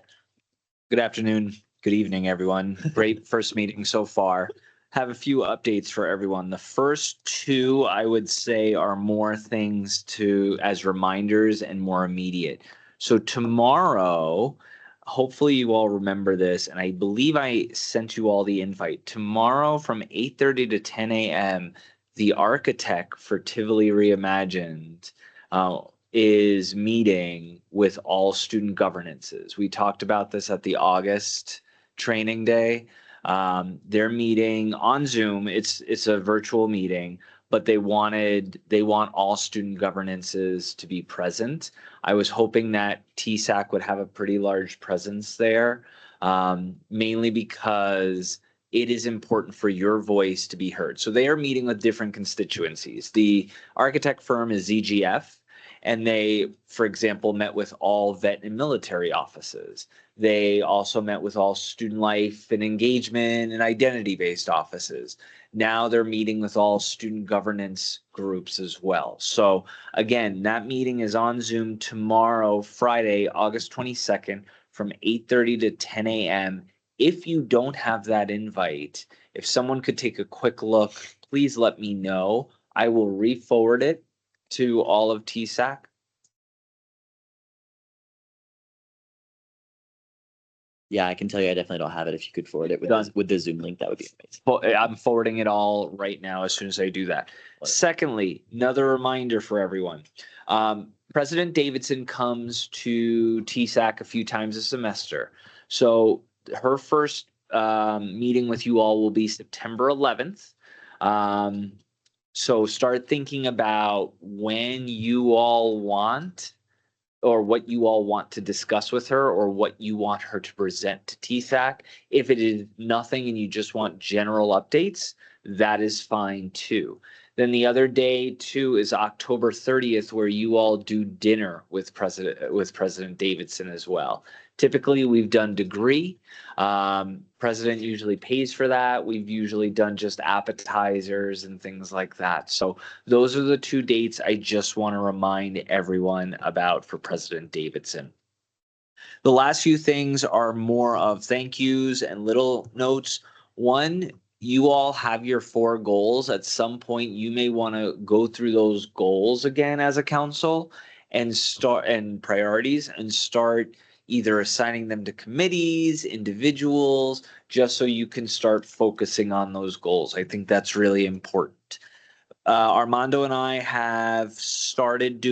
Good afternoon. Good evening, everyone. Great first meeting so far. Have a few updates for everyone. The first two, I would say, are more things to as reminders and more immediate. So tomorrow, hopefully you all remember this, and I believe I sent you all the invite. Tomorrow from 8:30 to 10 a.m., the architect for Tivoli Reimagined is meeting with all student governances. We talked about this at the August training day. They're meeting on Zoom. It's a virtual meeting, but they want all student governances to be present. I was hoping that TSAC would have a pretty large presence there, mainly because it is important for your voice to be heard. So they are meeting with different constituencies. The architect firm is ZGF, and they, for example, met with all vet and military offices. They also met with all student life and engagement and identity-based offices. Now they're meeting with all student governance groups as well. So again, that meeting is on Zoom tomorrow, Friday, August 22nd, from 8:30 to 10 a.m. If you don't have that invite, if someone could take a quick look, please let me know. I will re-forward it to all of TSAC. Yeah, I can tell you I definitely don't have it. If you could forward it with the Zoom link, that would be amazing. Well, I'm forwarding it all right now as soon as I do that. Secondly, another reminder for everyone. President Davidson comes to TSAC a few times a semester. So her first meeting with you all will be September 11th. So start thinking about when you all want or what you all want to discuss with her or what you want her to present to TSAC. If it is nothing and you just want general updates, that is fine too. Then the other day too is October 30th, where you all do dinner with President Davidson as well. Typically, we've done degree. President usually pays for that. We've usually done just appetizers and things like that. So those are the two dates I just want to remind everyone about for President Davidson. The last few things are more of thank yous and little notes. One, you all have your 4 goals. At some point, you may want to go through those goals again as a council and priorities and start either assigning them to committees, individuals, just so you can start focusing on those goals. I think that's really important. Armando and I have started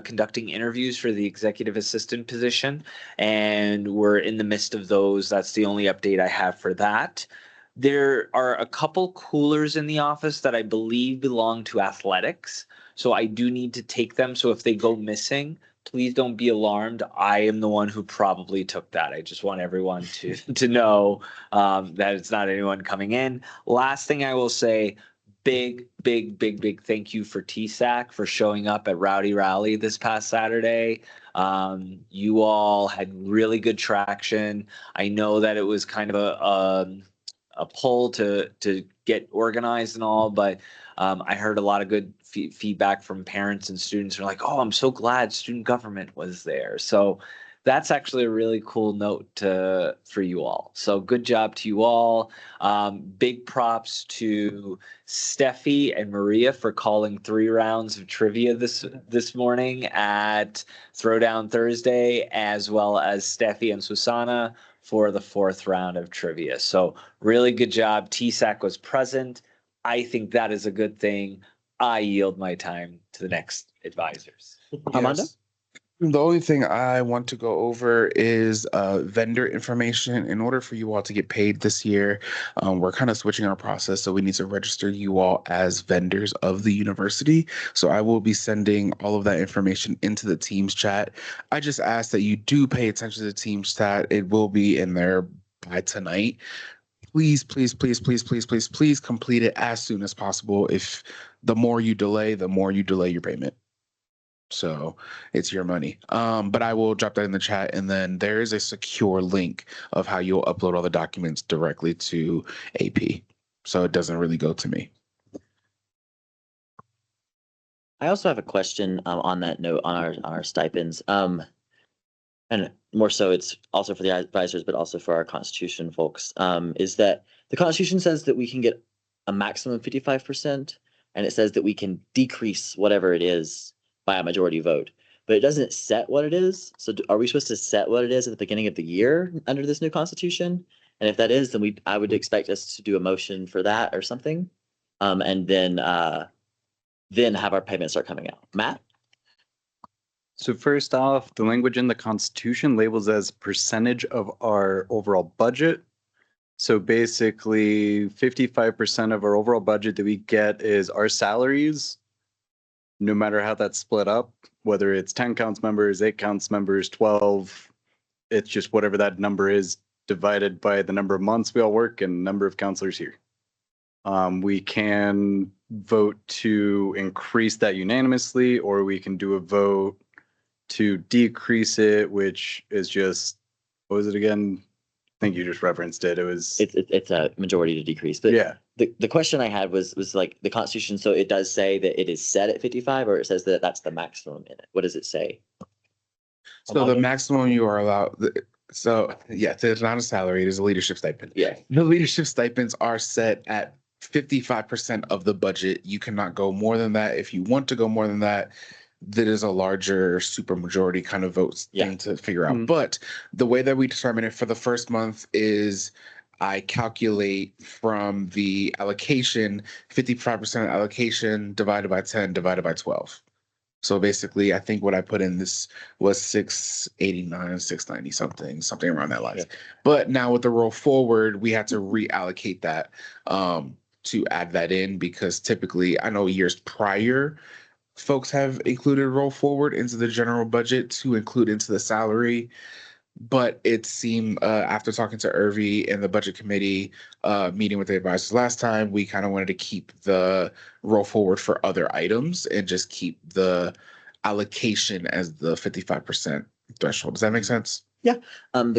conducting interviews for the executive assistant position, and we're in the midst of those. That's the only update I have for that. There are a couple coolers in the office that I believe belong to athletics, so I do need to take them. So if they go missing, please don't be alarmed. I am the one who probably took that. I just want everyone to know that it's not anyone coming in. Last thing I will say, big thank you for TSAC for showing up at Rowdy Rally this past Saturday. You all had really good traction. I know that it was kind of a pull to get organized and all, but I heard a lot of good feedback from parents and students who are like, oh, I'm so glad student government was there. So that's actually a really cool note for you all. So good job to you all. Big props to Steffi and Maria for calling 3 rounds of trivia this morning at Throwdown Thursday, as well as Steffi and Susanna for the 4th round of trivia. So really good job. TSAC was present. I think that is a good thing. I yield my time to the next advisors. Armando? The only thing I want to go over is vendor information. In order for you all to get paid this year, we're kind of switching our process, so we need to register you all as vendors of the university. So I will be sending all of that information into the Teams chat. I just ask that you do pay attention to the Teams chat. It will be in there by tonight. Please, please, please, please, please, please, please complete it as soon as possible. If the more you delay your payment. So it's your money. But I will drop that in the chat, and then there is a secure link of how you'll upload all the documents directly to AP. So it doesn't really go to me. I also have a question on that note on our stipends. And more so it's also for the advisors, but also for our Constitution folks, is that the Constitution says that we can get a maximum 55%, and it says that we can decrease whatever it is by a majority vote, but it doesn't set what it is. So are we supposed to set what it is at the beginning of the year under this new Constitution? And if that is, then I would expect us to do a motion for that or something, and then have our payments start coming out. Matt? So first off, the language in the Constitution labels as percentage of our overall budget. So basically 55% of our overall budget that we get is our salaries, no matter how that's split up, whether it's 10 counts members, 8 counts members, 12, it's just whatever that number is divided by the number of months we all work and number of counselors here. We can vote to increase that unanimously, or we can do a vote to decrease it, which is just, what was it again? I think you just referenced it. It was It's a majority to decrease. But yeah. The question I had was like the Constitution. So it does say that it is set at 55, or it says that that's the maximum in it. What does it say? So the maximum you are allowed. So yeah, it's not a salary. It is a leadership stipend. Yeah. The leadership stipends are set at 55% of the budget. You cannot go more than that. If you want to go more than that, that is a larger supermajority kind of votes thing to figure out. But the way that we determine it for the first month is I calculate from the allocation, 55% allocation divided by 10 divided by 12. So basically, I think what I put in this was 689, 690 something around that line. Yeah. But now with the roll forward, we had to reallocate that to add that in, because typically I know years prior, folks have included roll forward into the general budget to include into the salary. But it seemed after talking to Irvi and the budget committee meeting with the advisors last time, we kind of wanted to keep the roll forward for other items and just keep the allocation as the 55% threshold. Does that make sense? Yeah. I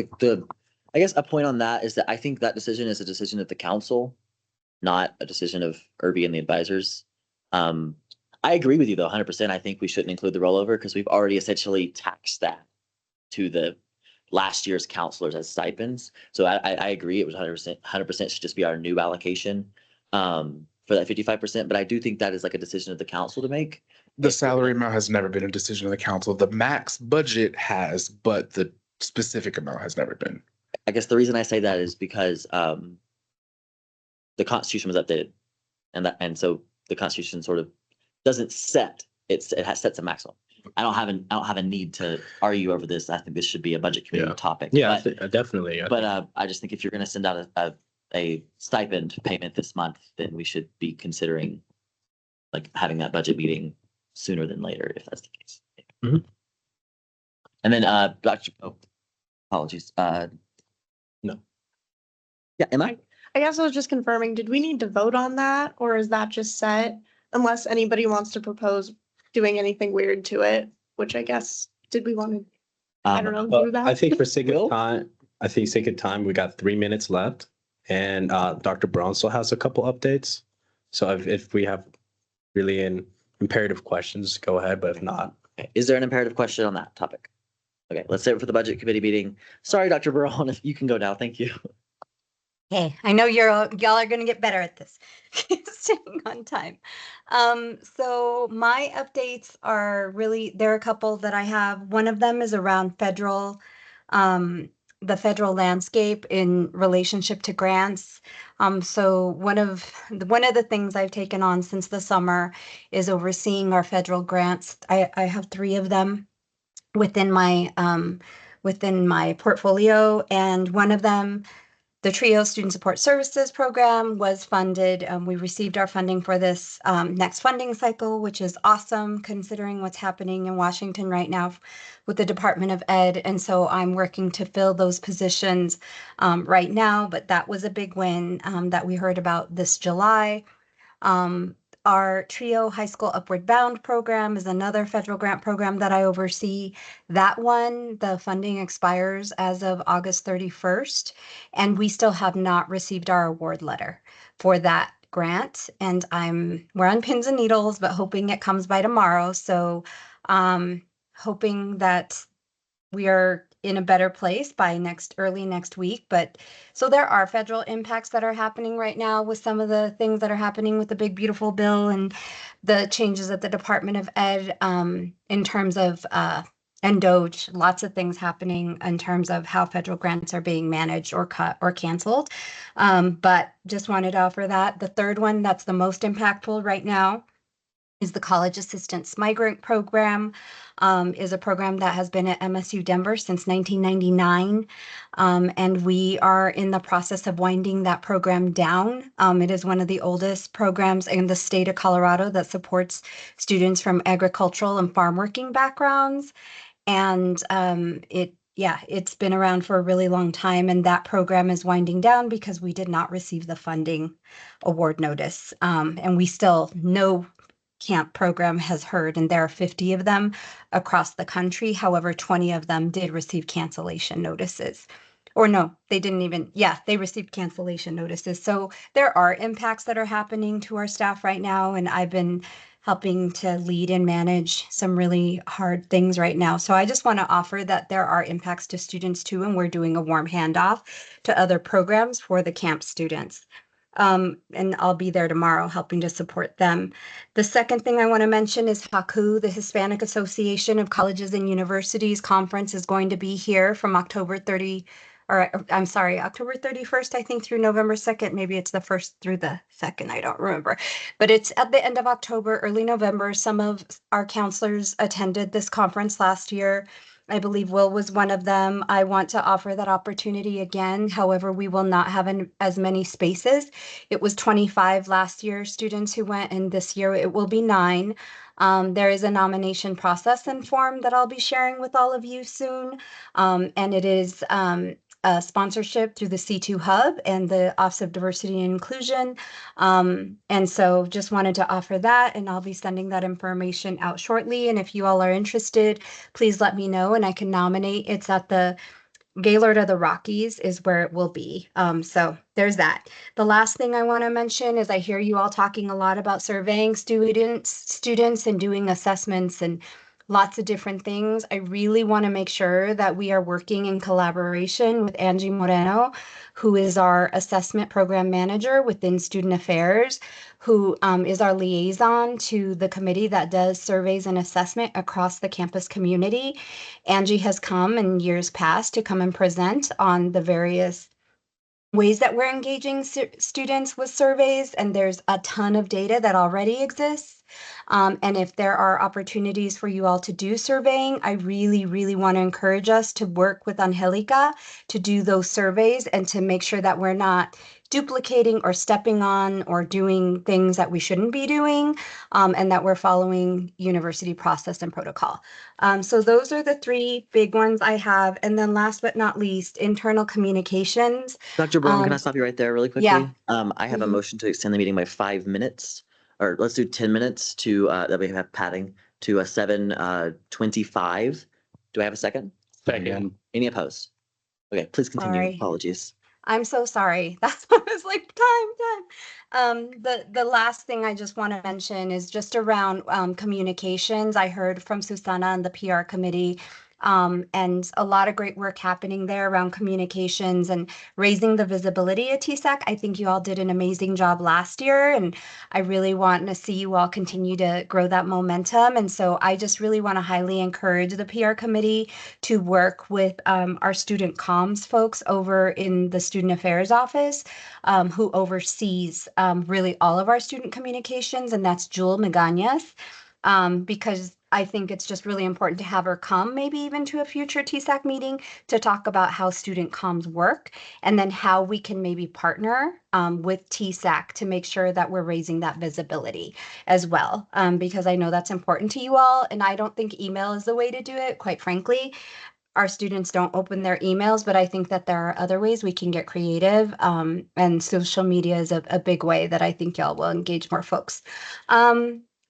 guess a point on that is that I think that decision is a decision of the council, not a decision of Irvi and the advisors. I agree with you though, 100%. I think we shouldn't include the rollover because we've already essentially taxed that to the last year's counselors as stipends. So I agree. It was 100% should just be our new allocation for that 55%. But I do think that is like a decision of the council to make. The salary amount has never been a decision of the council. The max budget has, but the specific amount has never been. I guess the reason I say that is because the Constitution was updated, and so the Constitution sort of doesn't set sets a maximum. I don't have a need to argue over this. I think this should be a budget committee topic. Yeah, definitely. But I just think if you're going to send out a stipend payment this month, then we should be considering like having that budget meeting sooner than later, if that's the case. Mm-hmm. And then Dr. Apologies. No. Yeah, am I? I guess I was just confirming, did we need to vote on that, or is that just set? Unless anybody wants to propose doing anything weird to it, which I guess, did we want to, I don't know, do that? I think for sake of time, we got 3 minutes left, and Dr. Brown still has a couple updates. So if we have really imperative questions, go ahead, but if not. Okay. Is there an imperative question on that topic? Okay, let's save it for the budget committee meeting. Sorry, Dr. Brown, if you can go now. Thank you. Hey, I know y'all are going to get better at this. Staying on time. So my updates are really, there are a couple that I have. One of them is around federal, the federal landscape in relationship to grants. So one of the things I've taken on since the summer is overseeing our federal grants. I have 3 of them. within my portfolio, and one of them, the TRIO Student Support Services Program, was funded. We received our funding for this next funding cycle, which is awesome considering what's happening in Washington right now with the Department of Ed. And so I'm working to fill those positions right now, but that was a big win that we heard about this July. Our TRIO High School Upward Bound program is another federal grant program that I oversee. That one, the funding expires as of August 31st, and we still have not received our award letter for that grant. And we're on pins and needles, but hoping it comes by tomorrow. So hoping that we are in a better place by early next week. But so there are federal impacts that are happening right now with some of the things that are happening with the big beautiful bill and the changes at the Department of Ed in terms of and DOGE, lots of things happening in terms of how federal grants are being managed or cut or canceled. But just wanted to offer that. The third one that's the most impactful right now is the College Assistance Migrant Program, is a program that has been at MSU Denver since 1999. And we are in the process of winding that program down. It is one of the oldest programs in the state of Colorado that supports students from agricultural and farm working backgrounds. And it's been around for a really long time, and that program is winding down because we did not receive the funding award notice. And we still know camp program has heard, and there are 50 of them across the country. However, 20 of them did receive cancellation notices. Or no, they didn't even, they received cancellation notices. So there are impacts that are happening to our staff right now, and I've been helping to lead and manage some really hard things right now. So I just want to offer that there are impacts to students too, and we're doing a warm handoff to other programs for the camp students. And I'll be there tomorrow helping to support them. The second thing I want to mention is HACU, the Hispanic Association of Colleges and Universities Conference, is going to be here from October 31st, I think, through November 2nd. Maybe it's the 1st through the 2nd, I don't remember. But it's at the end of October, early November. Some of our counselors attended this conference last year. I believe Will was one of them. I want to offer that opportunity again. However, we will not have as many spaces. It was 25 last year students who went, and this year it will be 9. There is a nomination process and form that I'll be sharing with all of you soon. And it is a sponsorship through the C2 Hub and the Office of Diversity and Inclusion. And so just wanted to offer that, and I'll be sending that information out shortly. And if you all are interested, please let me know and I can nominate. It's at the Gaylord of the Rockies is where it will be. So there's that. The last thing I want to mention is I hear you all talking a lot about surveying students and doing assessments and lots of different things. I really want to make sure that we are working in collaboration with Angie Moreno, who is our assessment program manager within Student Affairs, who is our liaison to the committee that does surveys and assessment across the campus community. Angie has come in years past to come and present on the various ways that we're engaging students with surveys, and there's a ton of data that already exists. And if there are opportunities for you all to do surveying, I really, really want to encourage us to work with Angelica to do those surveys and to make sure that we're not duplicating or stepping on or doing things that we shouldn't be doing, and that we're following university process and protocol. So those are the 3 big ones I have. And then last but not least, internal communications. Dr. Brown, can I stop you right there really quickly? Yeah. I have a motion to extend the meeting by 5 minutes, or let's do 10 minutes to that we have padding to 7:25. Do I have a second? Second. Any opposed? Okay, please continue. Sorry. Apologies. I'm so sorry. That's what I was like, time. The last thing I just want to mention is just around communications. I heard from Susana and the PR committee, and a lot of great work happening there around communications and raising the visibility at TSAC. I think you all did an amazing job last year, and I really want to see you all continue to grow that momentum. And so I just really want to highly encourage the PR committee to work with our student comms folks over in the Student Affairs office, who oversees really all of our student communications, and that's Jewel Magañas. Because I think it's just really important to have her come maybe even to a future TSAC meeting to talk about how student comms work and then how we can maybe partner with TSAC to make sure that we're raising that visibility as well. Because I know that's important to you all, and I don't think email is the way to do it, quite frankly. Our students don't open their emails, but I think that there are other ways we can get creative. And social media is a big way that I think y'all will engage more folks.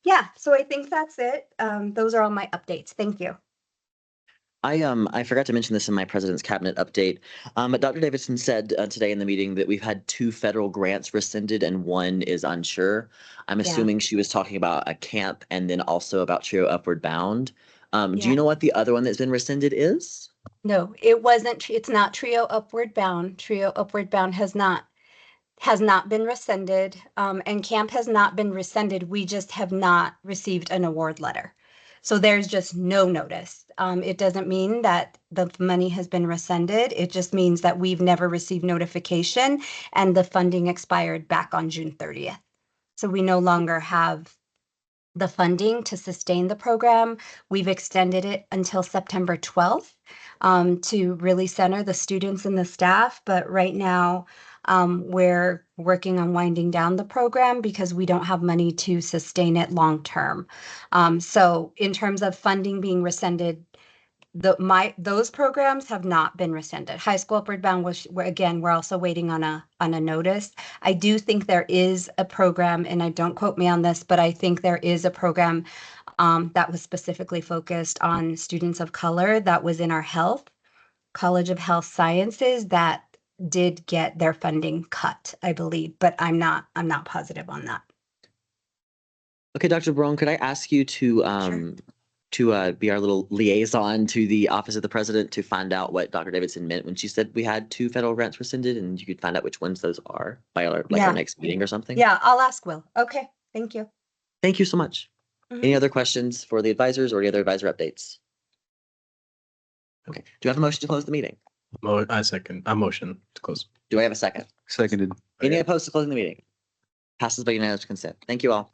Yeah, so I think that's it. Those are all my updates. Thank you. I forgot to mention this in my president's cabinet update. But Dr. Davidson said today in the meeting that we've had 2 federal grants rescinded and 1 is unsure. I'm assuming she was talking about a camp and then also about Trio Upward Bound. Do you know what the other one that's been rescinded is? No, it wasn't. It's not Trio Upward Bound. Trio Upward Bound has not been rescinded, and camp has not been rescinded. We just have not received an award letter. So there's just no notice. It doesn't mean that the money has been rescinded. It just means that we've never received notification and the funding expired back on June 30th. So we no longer have the funding to sustain the program. We've extended it until September 12th to really center the students and the staff. But right now, we're working on winding down the program because we don't have money to sustain it long term. So in terms of funding being rescinded, those programs have not been rescinded. High School Upward Bound was, again, we're also waiting on a notice. I do think there is a program, and I don't quote me on this, but I think there is a program that was specifically focused on students of color that was in our College of Health Sciences that did get their funding cut, I believe, but I'm not positive on that. Okay, Dr. Brown, could I ask you to be our little liaison to the Office of the President to find out what Dr. Davidson meant when she said we had 2 federal grants rescinded, and you could find out which ones those are by our next meeting or something? Yeah, I'll ask Will. Okay, thank you. Thank you so much. Any other questions for the advisors or any other advisor updates? Okay, do I have a motion to close the meeting? I motion to close. Do I have a second? Seconded. Any opposed to closing the meeting? Passes by unanimous consent. Thank you all.